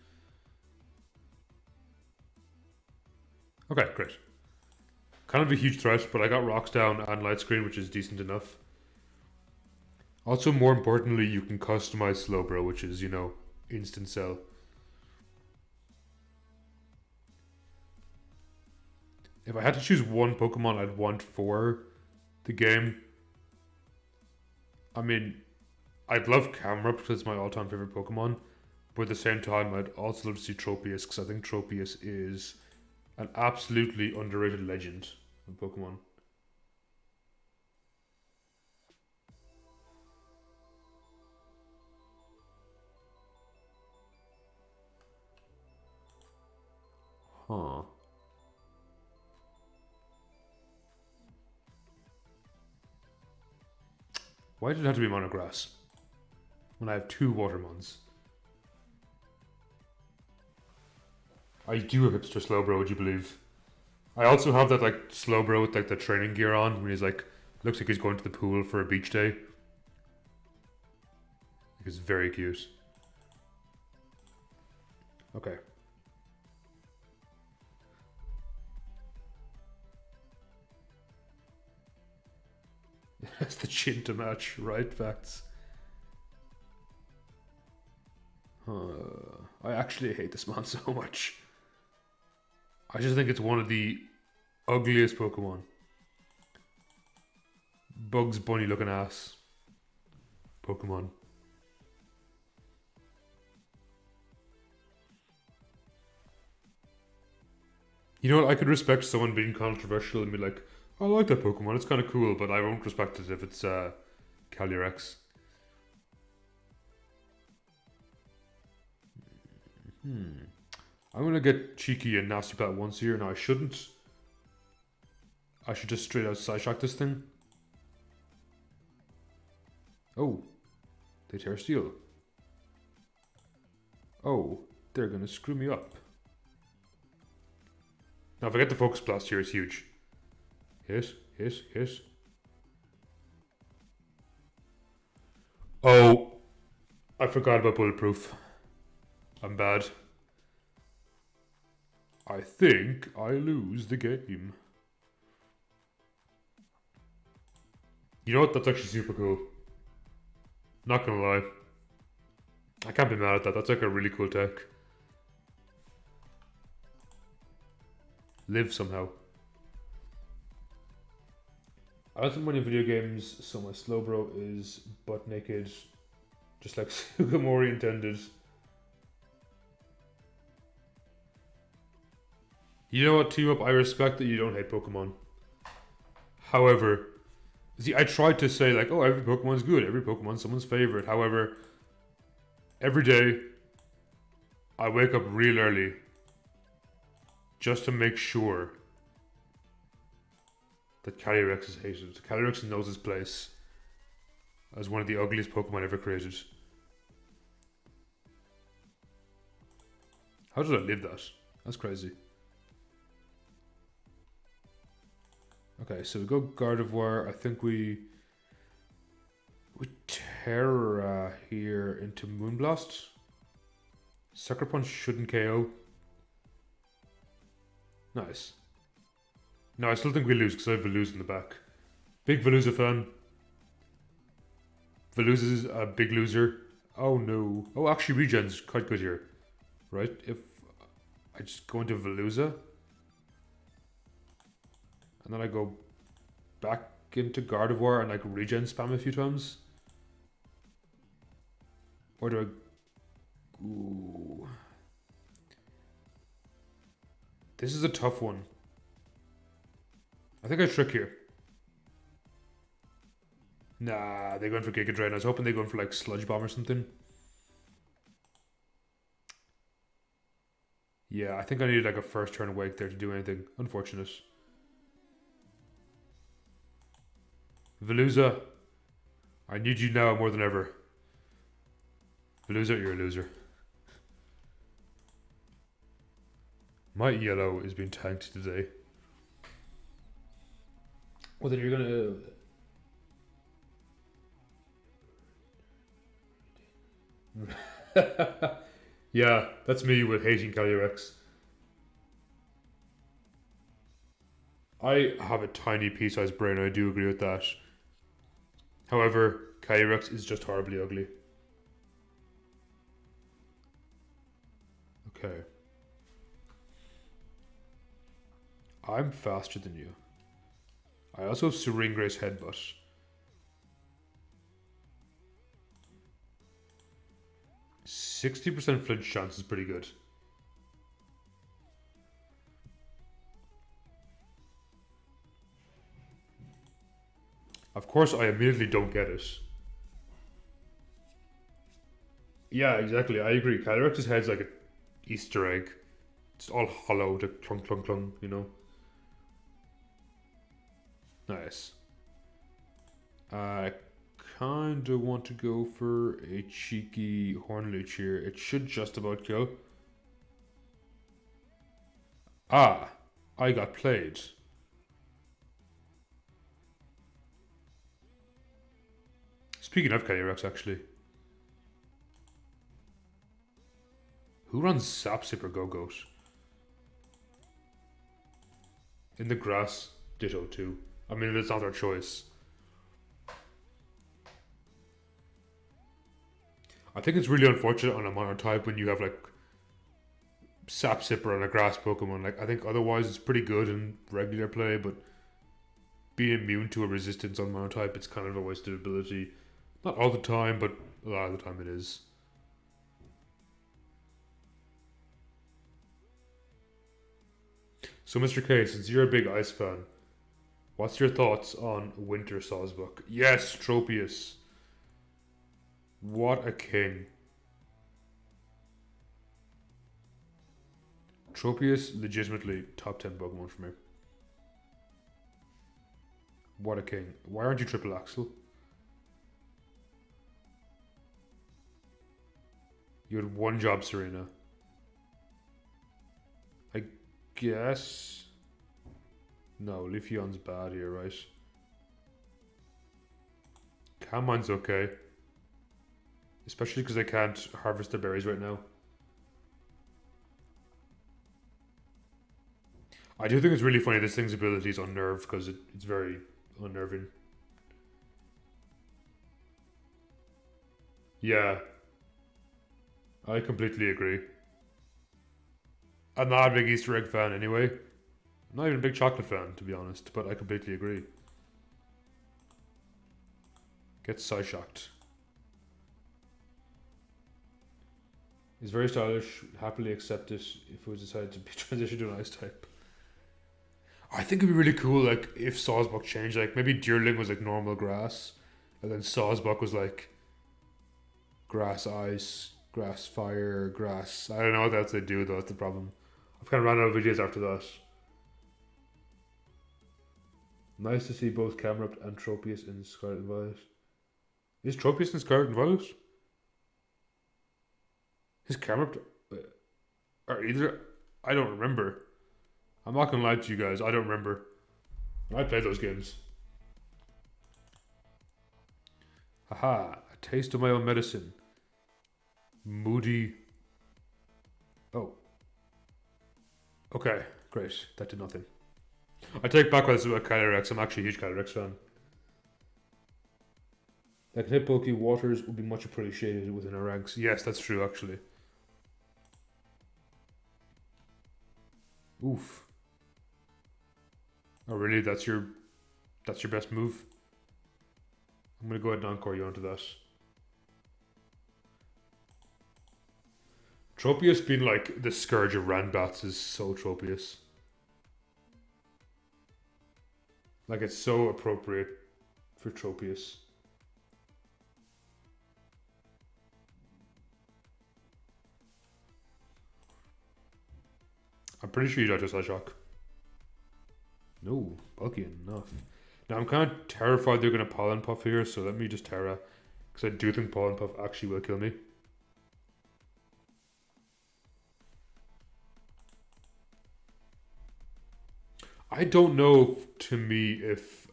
Okay, great. Kind of a huge threat, but I got rocks down and light screen, which is decent enough. Also, more importantly, you can customize Slowbro, which is, you know, instant sell. If I had to choose one Pokemon I'd want for the game, I mean, I'd love Camerupt because it's my all-time favorite Pokemon, but at the same time, I'd also love to see Tropius because I think Tropius is an absolutely underrated legend of Pokemon. Huh. Why did it have to be Monograss when I have two Watermons? I do have Hipster Slowbro, would you believe? I also have that like Slowbro with like the training gear on when he's like, looks like he's going to the pool for a beach day. It's very cute. Okay. That's the chin to match, right? Facts. Huh. I actually hate this mon so much. I just think it's one of the ugliest Pokemon. Bugs Bunny looking ass Pokemon. You know what? I could respect someone being controversial and be like, I like that Pokemon, it's kind of cool, but I won't respect it if it's Calyrex. I'm gonna get cheeky and nasty bat once here. Now I shouldn't. I should just straight out Psyshock this thing. Oh, they tear steel. Oh, they're gonna screw me up. Now if I get the Focus Blast here, it's huge. Hit, hit, hit. Oh, I forgot about Bulletproof. I'm bad. I think I lose the game. You know what? That's actually super cool. Not gonna lie. I can't be mad at that. That's like a really cool tech. Live somehow. I don't think many video games, so my Slowbro is butt naked, just like Sugimori intended. You know what, Team Up, I respect that you don't hate Pokemon. However, see, I tried to say like, oh, every Pokemon's good, every Pokemon's someone's favorite. However, every day, I wake up real early just to make sure that Calyrex is hated. Calyrex knows its place as one of the ugliest Pokemon ever created. How did I live that? That's crazy. Okay, so we go Gardevoir. I think we Terra here into Moonblast. Sucker Punch shouldn't KO. Nice. No, I still think we lose because I have Veluza in the back. Big Veluza fan. Veluza's a big loser. Oh no. Oh, actually regen's quite good here. Right? If I just go into Veluza. And then I go back into Gardevoir and like regen spam a few times. Or do I... Ooh. This is a tough one. I think I trick here. Nah, they're going for Giga Drain. I was hoping they're going for like Sludge Bomb or something. Yeah, I think I needed like a first turn Wake there to do anything. Unfortunate. Veluza, I need you now more than ever. Veluza, you're a loser. My yellow is being tanked today. Well, then you're gonna... Yeah, that's me with hating Calyrex. I have a tiny pea-sized brain, I do agree with that. However, Calyrex is just horribly ugly. Okay. I'm faster than you. I also have Serengrace Headbutt. %60 flinch chance is pretty good. Of course, I immediately don't get it. Yeah, exactly. I agree. Cylyrex's head's like an Easter egg. It's all hollow, to clunk, clunk, clunk, you know? Nice. I kind of want to go for a cheeky Hornleech here. It should just about kill. Ah, I got played. Speaking of Calyrex, actually. Who runs Sapsip or Go-Goat? In the grass, ditto too. I mean, it's not their choice. I think it's really unfortunate on a Monotype when you have like Sap Sipper and a grass Pokemon. Like, I think otherwise it's pretty good in regular play, but being immune to a resistance on Monotype, it's kind of a wasted ability. Not all the time, but a lot of the time it is. So, Mr. K, since you're a big ice fan, what's your thoughts on Winter Sawsbuck? Yes, Tropius. What a king. Tropius, legitimately top 10 Pokemon for me. What a king. Why aren't you Triple Axel? You had one job, Serena. I guess. No, Leafeon's bad here, right? Cammine's okay. Especially because I can't harvest the berries right now. I do think it's really funny this thing's ability is unnerve because it's very unnerving. Yeah, I completely agree. I'm not a big Easter egg fan anyway. I'm not even a big chocolate fan, to be honest, but I completely agree. Get Psyshocked. It's very stylish, happily accept it if it was decided to be transitioned to an ice type. I think it'd be really cool, like, if Sawsbuck changed, like, maybe Deerling was, like, normal grass, and then Sawsbuck was, like, grass ice, grass fire, grass... I don't know what else they do, though, that's the problem. I've kind of ran out of videos after that. Nice to see both Camerupt and Tropius in Scarlet and Violet. Is Tropius in Scarlet and Violet? Is Camerupt... Or either... I don't remember. I'm not gonna lie to you guys, I don't remember. I played those games. Haha, a taste of my own medicine. Moody. Oh. Okay, great. That did nothing. I take back what I said about Calyrex. I'm actually a huge Calyrex fan. That can hit bulky waters would be much appreciated within our ranks. Yes, that's true actually. Oof. Oh really? That's your best move? I'm gonna go ahead and encore you onto that. Tropius being like the scourge of randbats is so Tropius. Like it's so appropriate for Tropius. I'm pretty sure you died to Psyshock. No, bulky enough. Now I'm kind of terrified they're going to Pollen Puff here, so let me just Terra. Because I do think Pollen Puff actually will kill me. I don't know, to me, if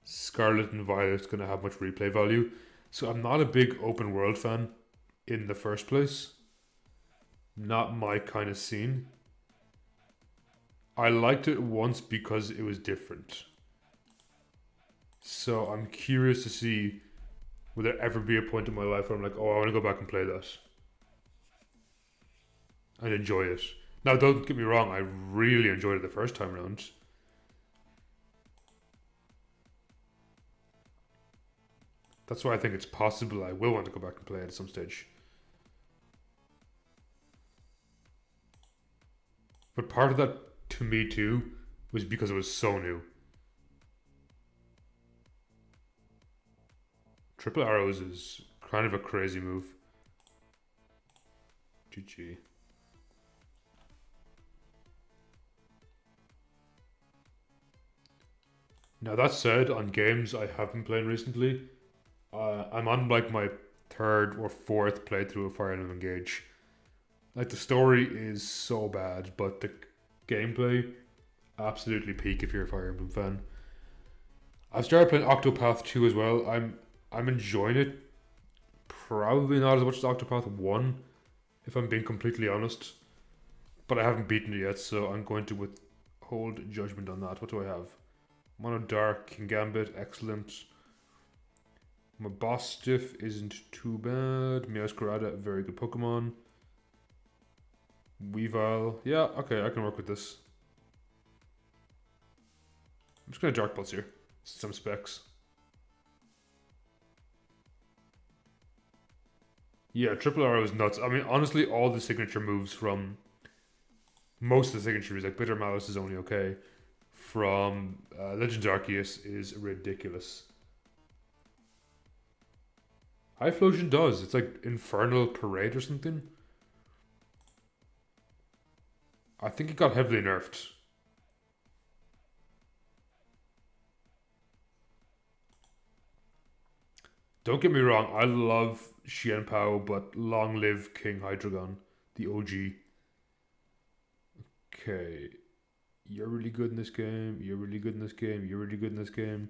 Scarlet and Violet's going to have much replay value. So I'm not a big open world fan in the first place. Not my kind of scene. I liked it once because it was different. So I'm curious to see, will there ever be a point in my life where I'm like, oh, I want to go back and play that. And enjoy it. Now, don't get me wrong, I really enjoyed it the first time around. That's why I think it's possible I will want to go back and play it at some stage. But part of that, to me too, was because it was so new. Triple arrows is kind of a crazy move. GG. Now that said, on games I have been playing recently, I'm on like my third or fourth playthrough of Fire Emblem Engage. Like the story is so bad, but the gameplay absolutely peak if you're a Fire Emblem fan. I've started playing Octopath 2 as well. I'm enjoying it. Probably not as much as Octopath 1, if I'm being completely honest. But I haven't beaten it yet, so I'm going to withhold judgment on that. What do I have? Mono Dark, King Gambit, excellent. My boss stiff isn't too bad. Meowscarada, very good Pokemon. Weavile. Yeah, okay, I can work with this. I'm just gonna Dark Pulse here. Some specs. Yeah, triple arrow is nuts. I mean, honestly, all the signature moves from most of the signature moves, like Bitter Malice is only okay. From Legends Arceus is ridiculous. High Flosion does. It's like Infernal Parade or something. I think it got heavily nerfed. Don't get me wrong, I love Xian Pao, but long live King Hydreigon, the OG. Okay. You're really good in this game. You're really good in this game. You're really good in this game.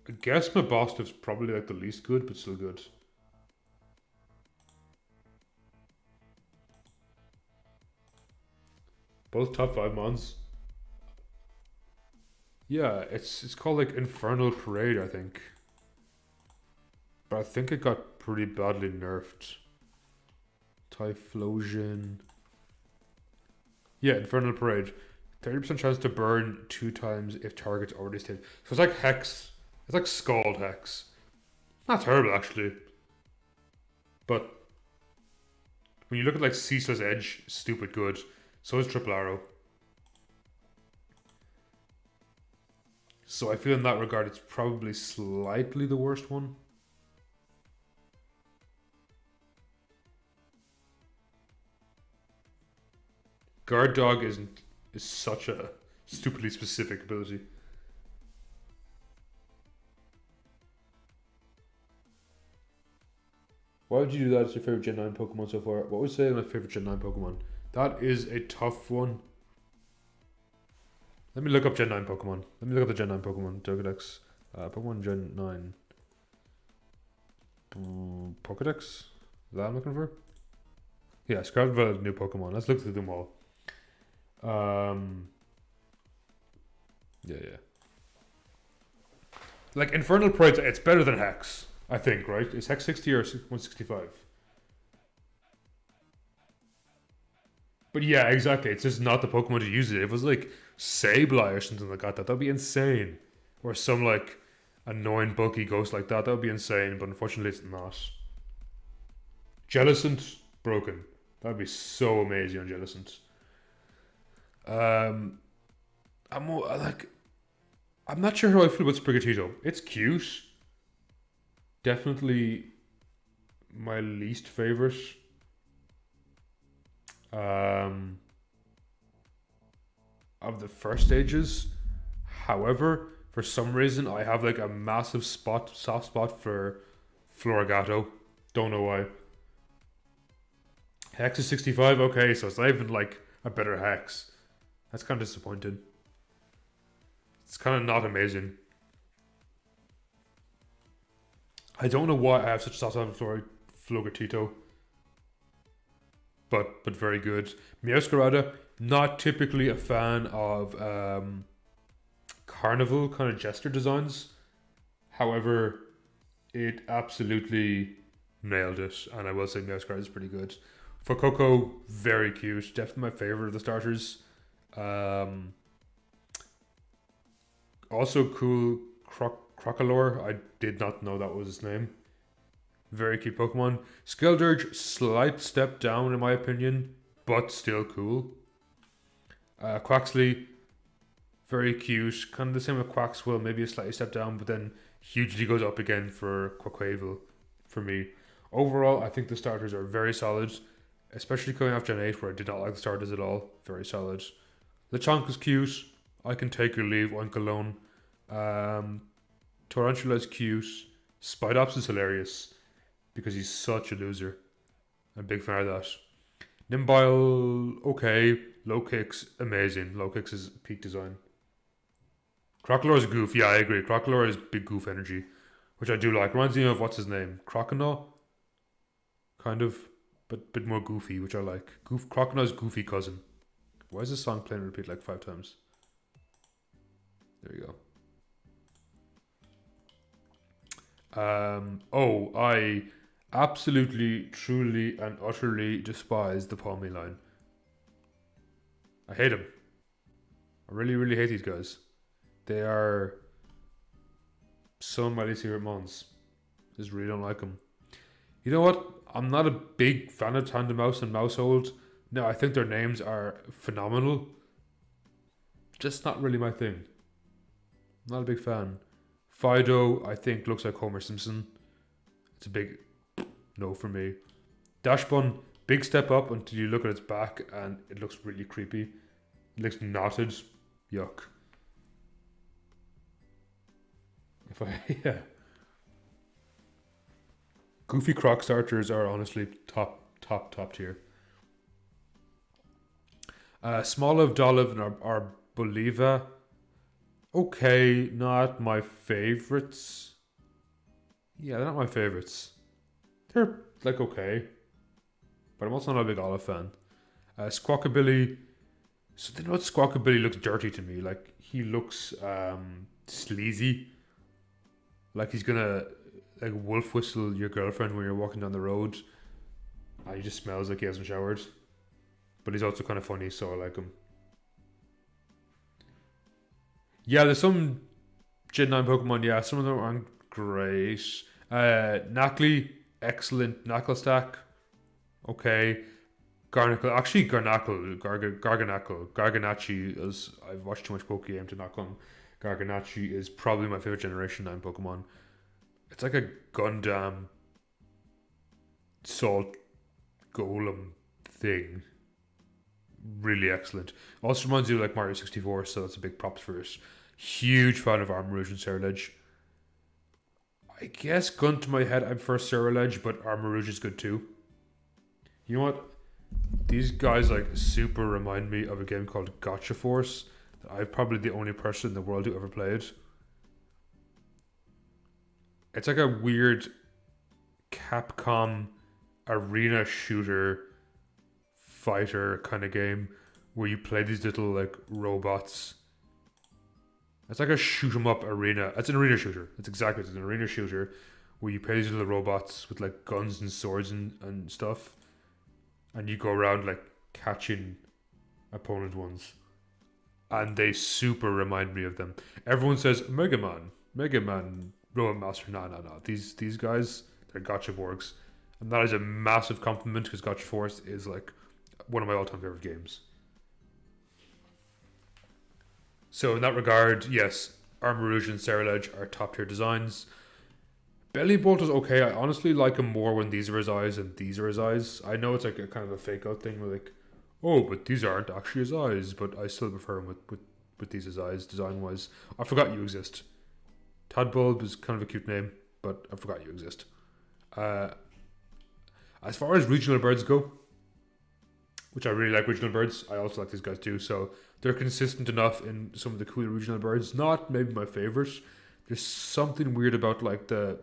I guess my boss stuff's probably like the least good, but still good. Both top 5 mons. Yeah, it's called like Infernal Parade, I think. But I think it got pretty badly nerfed. Typhlosion. Yeah, Infernal Parade. 30% chance to burn 2 times if target's already stayed. So it's like Hex. It's like Scald Hex. Not terrible, actually. But when you look at like Ceaseless Edge, stupid good. So is Triple Arrow. So I feel in that regard it's probably slightly the worst one. Guard Dog is such a stupidly specific ability. Why would you do that as your favorite Gen 9 Pokemon so far? What would you say my favorite Gen 9 Pokemon? That is a tough one. Let me look up Gen 9 Pokemon. Let me look up the Gen 9 Pokemon. Pokedex. Pokemon Gen 9. Pokedex? Is that what I'm looking for? Yeah, Scrabble new Pokemon. Let's look through them all. Yeah. Like Infernal Parade, it's better than Hex, I think, right? Is Hex 60 or 165? But yeah, exactly. It's just not the Pokemon to use it. If it was like Sableye or something like that, that'd be insane. Or some like annoying bulky ghost like that, that would be insane. But unfortunately, it's not. Jellicent, broken. That'd be so amazing on Jellicent. I'm not sure how I feel about Sprigatito. It's cute. Definitely my least favorite. Of the first stages. However, for some reason, I have like a massive soft spot for Florigato. Don't know why. Hex is 65. Okay, so it's not even like a better Hex. That's kind of disappointing. It's kind of not amazing. I don't know why I have such a soft spot for Florigatito. But very good. Meowscarada, not typically a fan of carnival kind of jester designs. However, it absolutely nailed it, and I will say Meowscarada is pretty good. For Coco, very cute. Definitely my favorite of the starters. Also cool, Crocolore. I did not know that was his name. Very cute Pokemon. Skildurge, slight step down in my opinion, but still cool. Quaxley, very cute. Kind of the same with Quaxwell, maybe a slightly step down, but then hugely goes up again for Quaquaval for me. Overall, I think the starters are very solid, especially coming off Gen 8 where I did not like the starters at all. Very solid. Lechonk is cute. I can take or leave Oink alone. Tarantula is cute. Spidops is hilarious because he's such a loser. I'm a big fan of that. Nimbile, okay. Low Kicks, amazing. Low Kicks is peak design. Crocolore is goof. Yeah, I agree. Crocolore is big goof energy, which I do like. Reminds me of what's his name? Croconaw? Kind of, but bit more goofy, which I like. Croconaw's goofy cousin. Why is this song playing repeat like 5 times? There you go. I Absolutely, truly, and utterly despise the Palmy line. I hate them. I really, really hate these guys. They are some of my least favorite mons. Just really don't like them. You know what? I'm not a big fan of Tandem Mouse and Mousehold. No, I think their names are phenomenal. Just not really my thing. Not a big fan. Fido, I think, looks like Homer Simpson. It's a big no for me. Dashbun, big step up until you look at its back and it looks really creepy. It looks knotted. Yuck. Yeah. Goofy Croc starters are honestly top tier. Smoliv, Doliv, and Arboliva. Okay, not my favorites. Yeah, they're not my favorites. They're like okay, but I'm also not a big Olive fan. Squawkabilly. So you know what? Squawkabilly looks dirty to me. Like he looks sleazy. Like he's gonna like wolf whistle your girlfriend when you're walking down the road, and he just smells like he hasn't showered. But he's also kind of funny, so I like him. Yeah, there's some Gen 9 Pokemon, yeah, some of them aren't great. Knackley, excellent. Knuckle stack, okay. Garnacle, actually Garganachi, as I've watched too much Pokemon to knock on. Garganachi is probably my favorite Generation 9 Pokemon. It's like a Gundam Salt Golem thing. Really excellent. Also reminds you of like Mario 64, so that's a big props for it. Huge fan of Armarouge and Ceruledge. I guess gun to my head, I'm first Ceruledge, but Armarouge is good too. You know what? These guys like super remind me of a game called Gotcha Force that I'm probably the only person in the world who ever played. It's like a weird Capcom arena shooter fighter kind of game where you play these little like robots. It's like a shoot 'em up arena. It's an arena shooter. It's an arena shooter where you play these little robots with like guns and swords and stuff, and you go around like catching opponent ones, and they super remind me of them. Everyone says Mega Man, Robot Master. No. These guys, they're Gotcha Borgs, and that is a massive compliment because Gotcha Force is like one of my all-time favorite games. So in that regard, yes, Armarouge and Ceruledge are top tier designs. Bellybolt is okay. I honestly like him more when these are his eyes and these are his eyes. I know it's like a kind of a fake out thing where like, oh, but these aren't actually his eyes, but I still prefer him with these as eyes design wise. I forgot you exist. Tadbulb is kind of a cute name, but I forgot you exist. As far as regional birds go, which I really like regional birds, I also like these guys too, so they're consistent enough in some of the cool regional birds. Not maybe my favorite. There's something weird about like the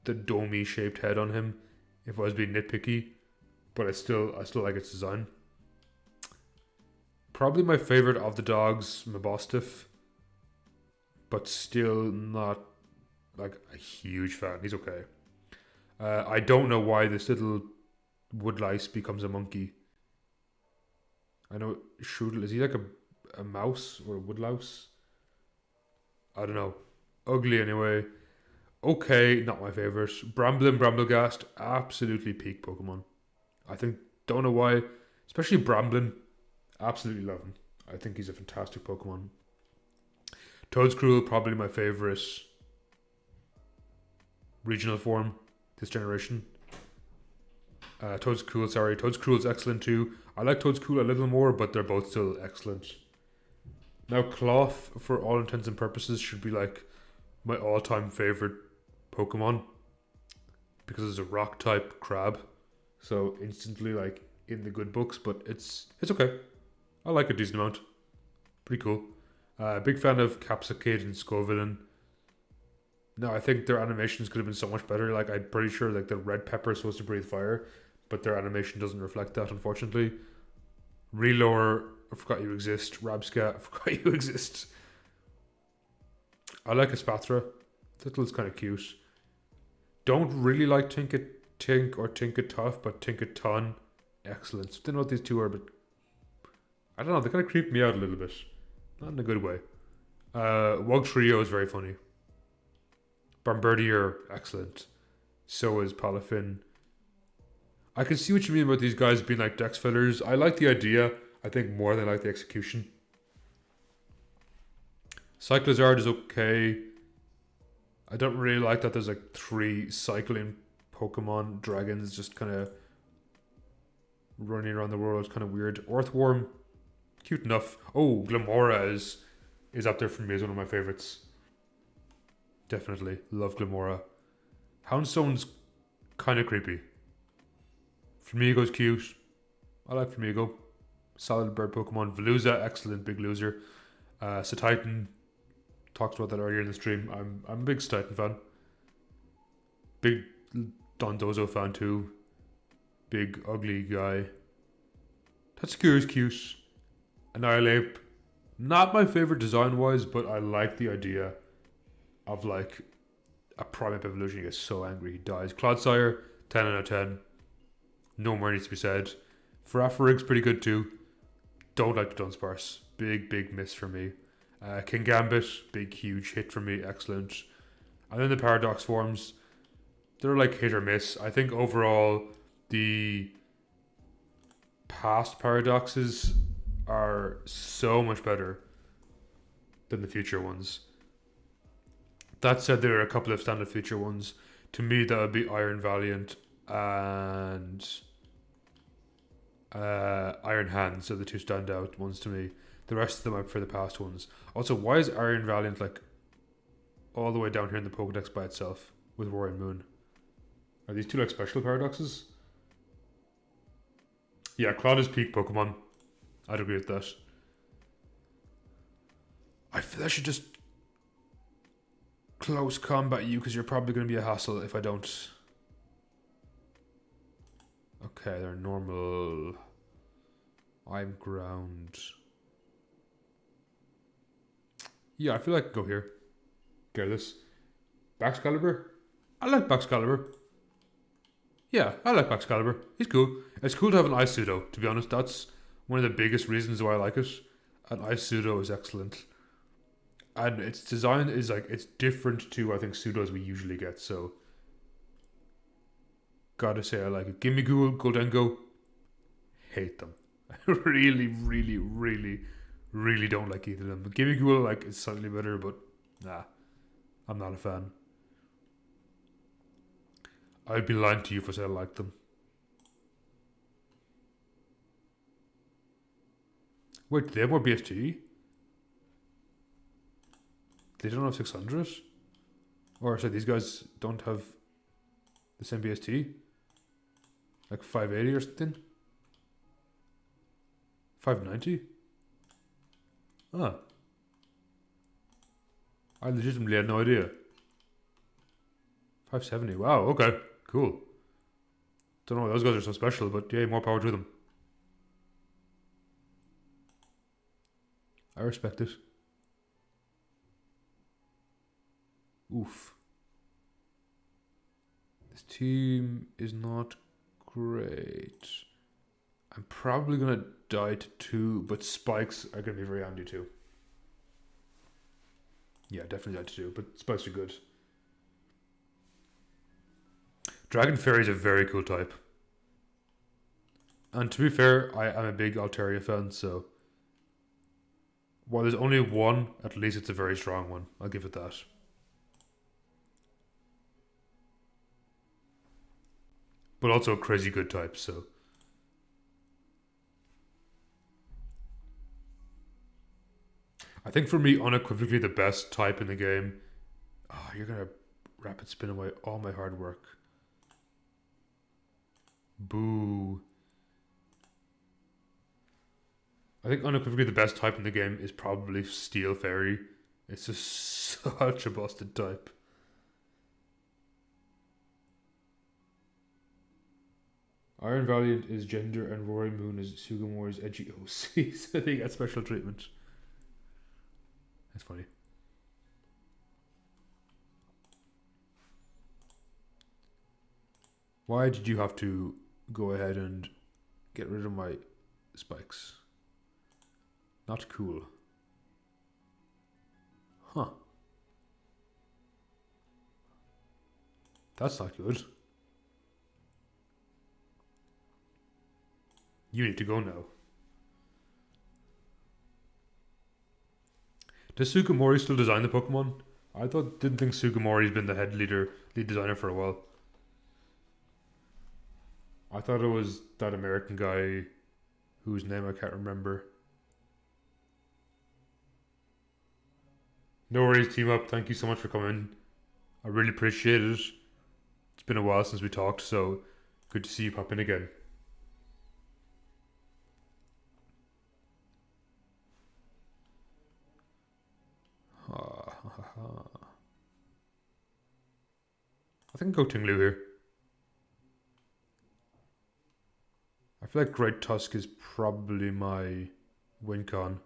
domey shaped head on him, if I was being nitpicky, but I still like its design. Probably my favorite of the dogs, Mabostiff, but still not like a huge fan. He's okay. I don't know why this little woodlice becomes a monkey. I know Strudel, is he like a mouse or a woodlouse? I don't know. Ugly anyway. Okay, not my favorite. Bramblin, Bramblegast, absolutely peak Pokemon. I think, don't know why, especially Bramblin, absolutely love him. I think he's a fantastic Pokemon. Toedscruel, probably my favorite regional form this generation. Toedscruel's excellent too. I like Toedscruel a little more, but they're both still excellent. Now Cloth, for all intents and purposes, should be like my all-time favorite Pokemon because it's a rock type crab, so instantly like in the good books, but it's okay. I like a decent amount. Pretty cool. Big fan of Capsicade and Scovillain. No, I think their animations could have been so much better. Like I'm pretty sure like the red pepper is supposed to breathe fire, but their animation doesn't reflect that, unfortunately. Relore, I forgot you exist. Rabscat, I forgot you exist. I like Espathra. Little's kind of cute. Don't really like Tink or Tinkatoff, but Tinkaton. Excellent. Don't know what these two are, but I don't know. They kind of creep me out a little bit. Not in a good way. Wug Trio is very funny. Bombardier, excellent. So is Palafin. I can see what you mean about these guys being like dex fillers. I like the idea. I think more than I like the execution. Cyclizard is okay. I don't really like that there's like 3 cycling Pokemon dragons just kind of running around the world. Kind of weird. Earthworm, cute enough. Oh, Glamora is up there for me as one of my favorites. Definitely love Glamora. Houndstone's kind of creepy. Flamigo's cute. I like Flamigo. Solid bird Pokemon. Veluza, excellent, big loser. Satitan, talked about that earlier in the stream. I'm a big Satitan fan. Big Dondozo fan too. Big ugly guy. Tatsukuri's cute. Annihilate, not my favorite design wise, but I like the idea of like a Primeape evolution. He gets so angry he dies. Clodsire, 10 out of 10. No more needs to be said. Faraffarig's pretty good too. Don't like the Dunsparce. Big miss for me. King Gambit, big huge hit for me. Excellent. And then the Paradox forms, they're like hit or miss. I think overall the past Paradoxes are so much better than the future ones. That said, there are a couple of standard feature ones. To me, that would be Iron Valiant and Iron Hands are the 2 standout ones to me. The rest of them are for the past ones. Also, why is Iron Valiant like all the way down here in the Pokedex by itself with Roaring Moon? Are these 2 like special paradoxes? Yeah, Cloud is peak Pokemon. I'd agree with that. I feel I should just close combat you because you're probably going to be a hassle if I don't. Okay, they're normal. I'm ground. Yeah, I feel like I can go here. Careless. Baxcalibur? I like Baxcalibur. Yeah, I like Baxcalibur. He's cool. It's cool to have an Ice Pseudo, to be honest. That's one of the biggest reasons why I like it. An Ice Pseudo is excellent. And its design is like, it's different to, I think, Pseudos we usually get, so. Gotta say I like it. Gimme Ghoul, Goldengo. Hate them. I really don't like either of them. But Gimme Ghoul, like, is slightly better, but nah. I'm not a fan. I'd be lying to you if I said I liked them. Wait, do they have more BST? They don't have 600? Or sorry, these guys don't have the same BST? Like 580 or something? 590? Ah. I legitimately had no idea. 570, wow, okay, cool. Don't know why those guys are so special, but yeah, more power to them. I respect it. Oof. This team is not great. I'm probably gonna die to 2, but spikes are gonna be very handy too. Yeah, definitely die to 2, but spikes are good. Dragon Fairy is a very cool type. And to be fair, I'm a big Altaria fan, so while there's only one, at least it's a very strong one. I'll give it that. But also a crazy good type, so. I think for me, unequivocally the best type in the game. Oh, you're gonna rapid spin away all my hard work. Boo. I think unequivocally the best type in the game is probably Steel Fairy. It's just such a busted type. Iron Valiant is gender and Roaring Moon is Sugamore's edgy OC, so they get special treatment. That's funny. Why did you have to go ahead and get rid of my spikes? Not cool. Huh. That's not good. You need to go now. Does Sugimori still design the Pokemon? Didn't think Sugimori's been the lead designer for a while. I thought it was that American guy whose name I can't remember. No worries, team up. Thank you so much for coming. I really appreciate it. It's been a while since we talked, so good to see you pop in again. I think go Tinglu here. I feel like Great Tusk is probably my win con.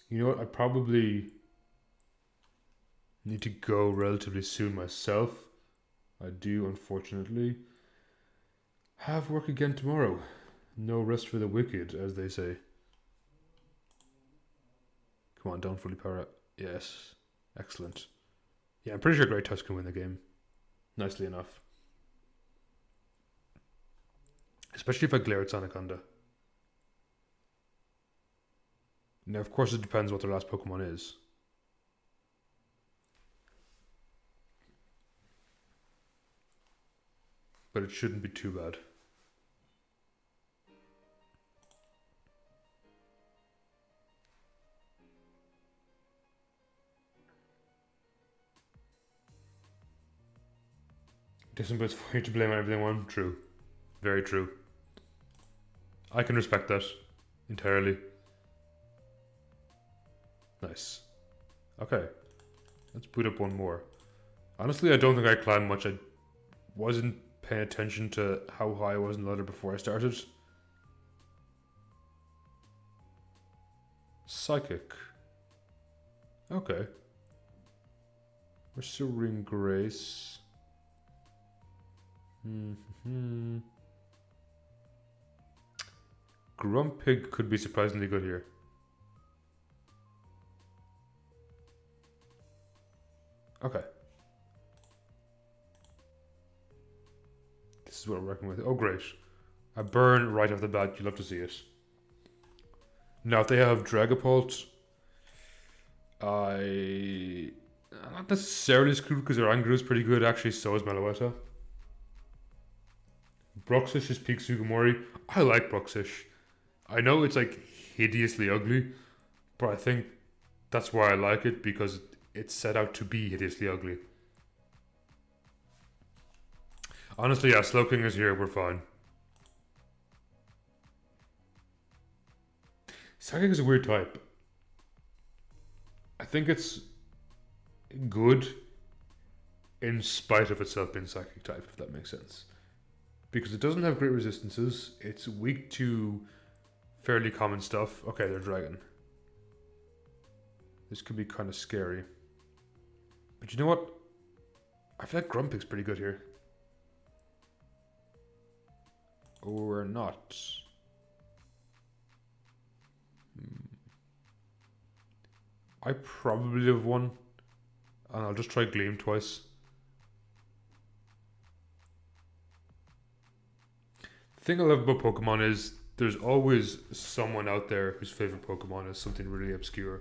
You know what? I probably need to go relatively soon myself. I do, unfortunately, have work again tomorrow. No rest for the wicked, as they say. Come on, don't fully power up. Yes. Excellent. Yeah, I'm pretty sure Great Tusk can win the game. Nicely enough. Especially if I glare at Sanaconda. Now, of course, it depends what their last Pokemon is. But it shouldn't be too bad. Distant, but it's for you to blame everything on. True. Very true. I can respect that entirely. Nice. Okay. Let's boot up one more. Honestly, I don't think I climbed much. I wasn't paying attention to how high I was in the ladder before I started. Psychic. Okay. Restoring Grace. Grumpig could be surprisingly good here. Okay. This is what we're working with. Oh, great. A burn right off the bat. You love to see it. Now, if they have Dragapult, I'm not necessarily screwed because their Angru is pretty good. Actually, so is Meloetta. Bruxish is peak Sugimori. I like Bruxish. I know it's like hideously ugly, but I think that's why I like it, because it's set out to be hideously ugly. Honestly, yeah, Slowking is here, we're fine. Psychic is a weird type. I think it's good in spite of itself being Psychic type, if that makes sense. Because it doesn't have great resistances, it's weak to fairly common stuff. Okay, they're Dragon. This could be kind of scary. But you know what? I feel like Grumpig's pretty good here. Or not. I probably have won. And I'll just try Gleam twice. The thing I love about Pokemon is there's always someone out there whose favorite Pokemon is something really obscure.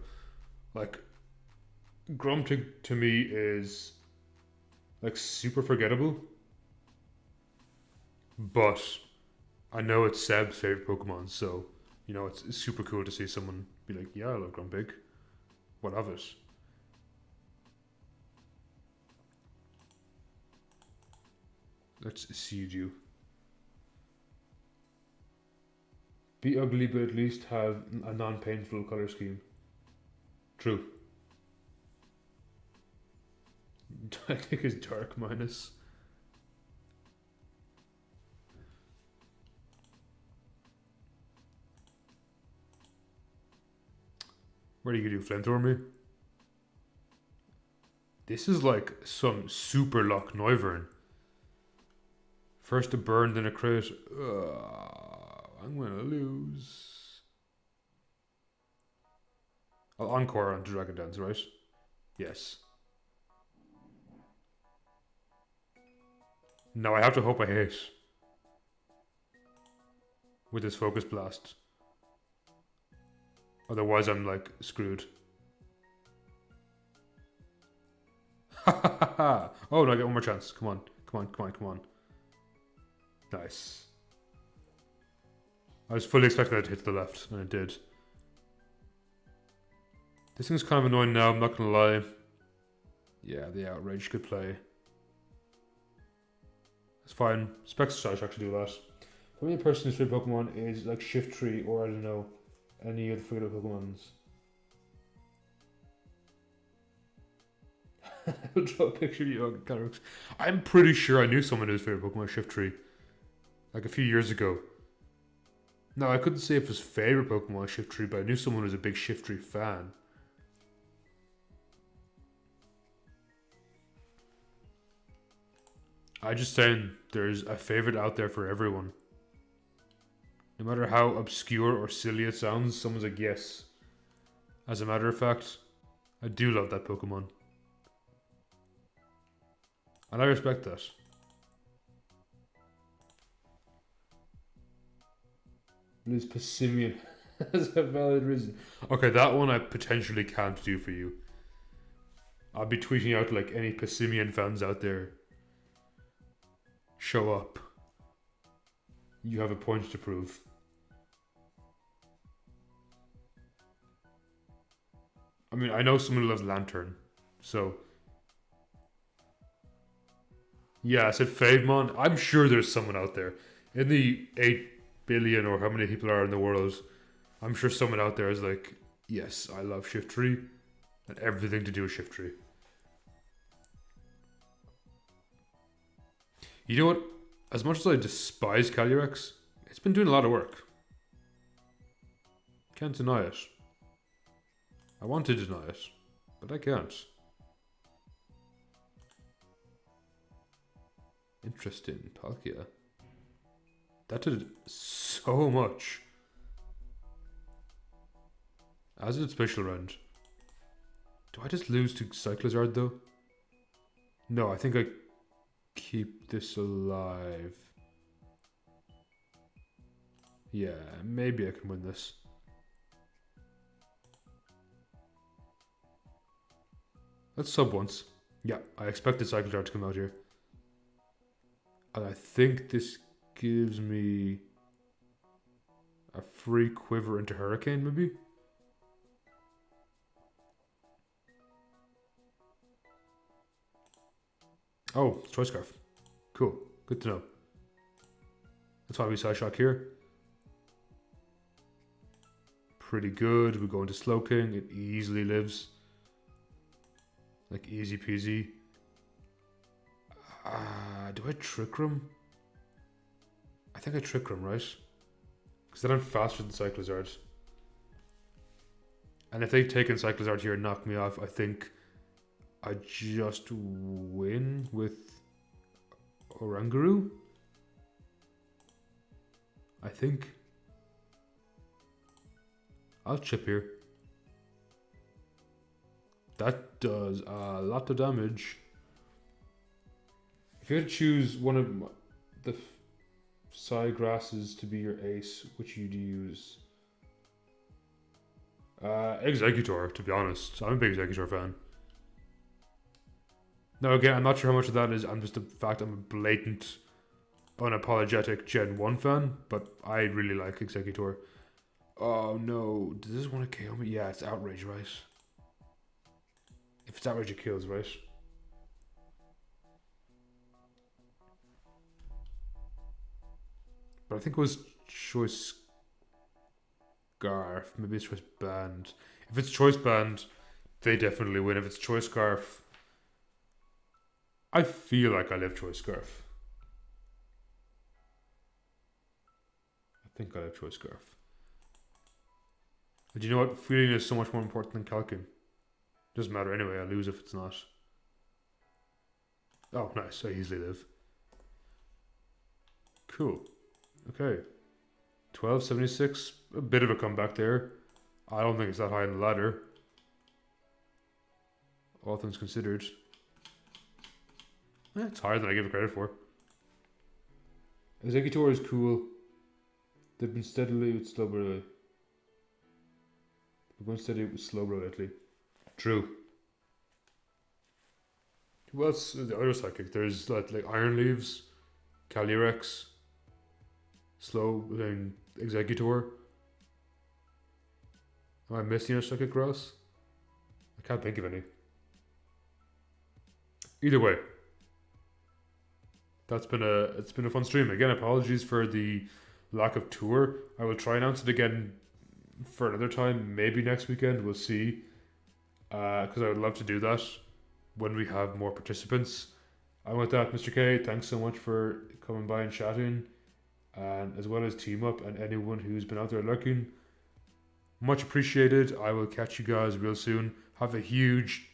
Like, Grumpig to me is like super forgettable. But I know it's Seb's favorite Pokemon, so you know it's super cool to see someone be like, yeah, I love Grumpig. What of it? Let's siege you. Be ugly, but at least have a non-painful color scheme. True. I think it's dark minus. What are you gonna do, flamethrower me? This is like some super luck Noivern. First a burn, then a crit. I'm gonna lose. I'll encore onto Dragon Dance, right? Yes. Now I have to hope I hit with this focus blast. Otherwise I'm like screwed. Oh no, I get one more chance. Come on. Come on, come on, come on. Nice. I was fully expecting that to hit to the left, and it did. This thing's kind of annoying now, I'm not gonna lie. Yeah, the outrage could play. It's fine. Spectre should actually do that. For me, a person who's favorite Pokemon is like Shiftry or I don't know, any of the favorite Pokemons. I'll draw a picture of you, Calyrex. I'm pretty sure I knew someone whose favorite Pokemon was Shiftry. Like a few years ago. No, I couldn't say if his favorite Pokemon was Shiftry, but I knew someone who was a big Shiftry fan. I just saying there's a favorite out there for everyone. No matter how obscure or silly it sounds, someone's like, yes. As a matter of fact, I do love that Pokemon. And I respect that. Lose Passimian as a valid reason. Okay, that one I potentially can't do for you. I'll be tweeting out like any Passimian fans out there. Show up. You have a point to prove. I mean, I know someone who loves Lantern, so... Yeah, I said Favemon. I'm sure there's someone out there. In the 8 billion or how many people are in the world, I'm sure someone out there is like, yes, I love Shiftry and everything to do with Shiftry. You know what? As much as I despise Calyrex, it's been doing a lot of work. Can't deny it. I want to deny it, but I can't. Interesting, Palkia. That did so much. As did Special Round. Do I just lose to Cyclizard though? No, I think I keep this alive. Yeah, maybe I can win this. Let's sub once. Yeah, I expected Cyclizard to come out here. And I think this gives me a free quiver into Hurricane, maybe? Oh, it's Choice Scarf. Cool. Good to know. That's why we Side Shock here. Pretty good. We go into Slowking. It easily lives. Like easy peasy. Do I Trick Room? I think I Trick Room, right? Because then I'm faster than Cyclizard. And if they take in Cyclizard here and knock me off, I think I just win with Oranguru? I think. I'll chip here. That does a lot of damage. If you had to choose one of the Psy Grasses to be your ace, which you'd use? Executor, to be honest. I'm a big Executor fan. Now again, I'm not sure how much of that is. I'm just the fact I'm a blatant, unapologetic Gen 1 fan, but I really like Executor. Oh no, does this want to KO me? Yeah, it's Outrage, right? If it's Outrage, it kills, right? But I think it was Choice Scarf. Maybe it's Choice Band. If it's Choice Band, they definitely win. If it's Choice Scarf, I feel like I live Choice Scarf. I think I live Choice Scarf. But you know what? Feeling is so much more important than calcing. Doesn't matter anyway, I lose if it's not. Oh, nice. I easily live. Cool. Okay. 1276. A bit of a comeback there. I don't think it's that high on the ladder. All things considered. It's higher than I give it credit for. Executor is cool. They've been steadily with slow bro lately. They've been steady with slow bro lately. True. Who else is the other psychic? There's like Iron Leaves, Calyrex, Slow, and Executor. Am I missing a psychic grass? I can't think of any. Either way, it's been a fun stream. Again, apologies for the lack of tour. I will try and announce it again for another time, maybe next weekend. We'll see. Because I would love to do that when we have more participants. And with that, Mr. K, thanks so much for coming by and chatting, and as well as Team Up and anyone who's been out there lurking. Much appreciated. I will catch you guys real soon. Have a huge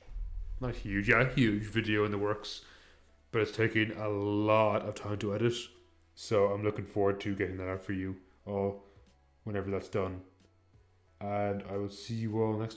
video in the works, but it's taking a lot of time to edit, so I'm looking forward to getting that out for you all whenever that's done. And I will see you all next time.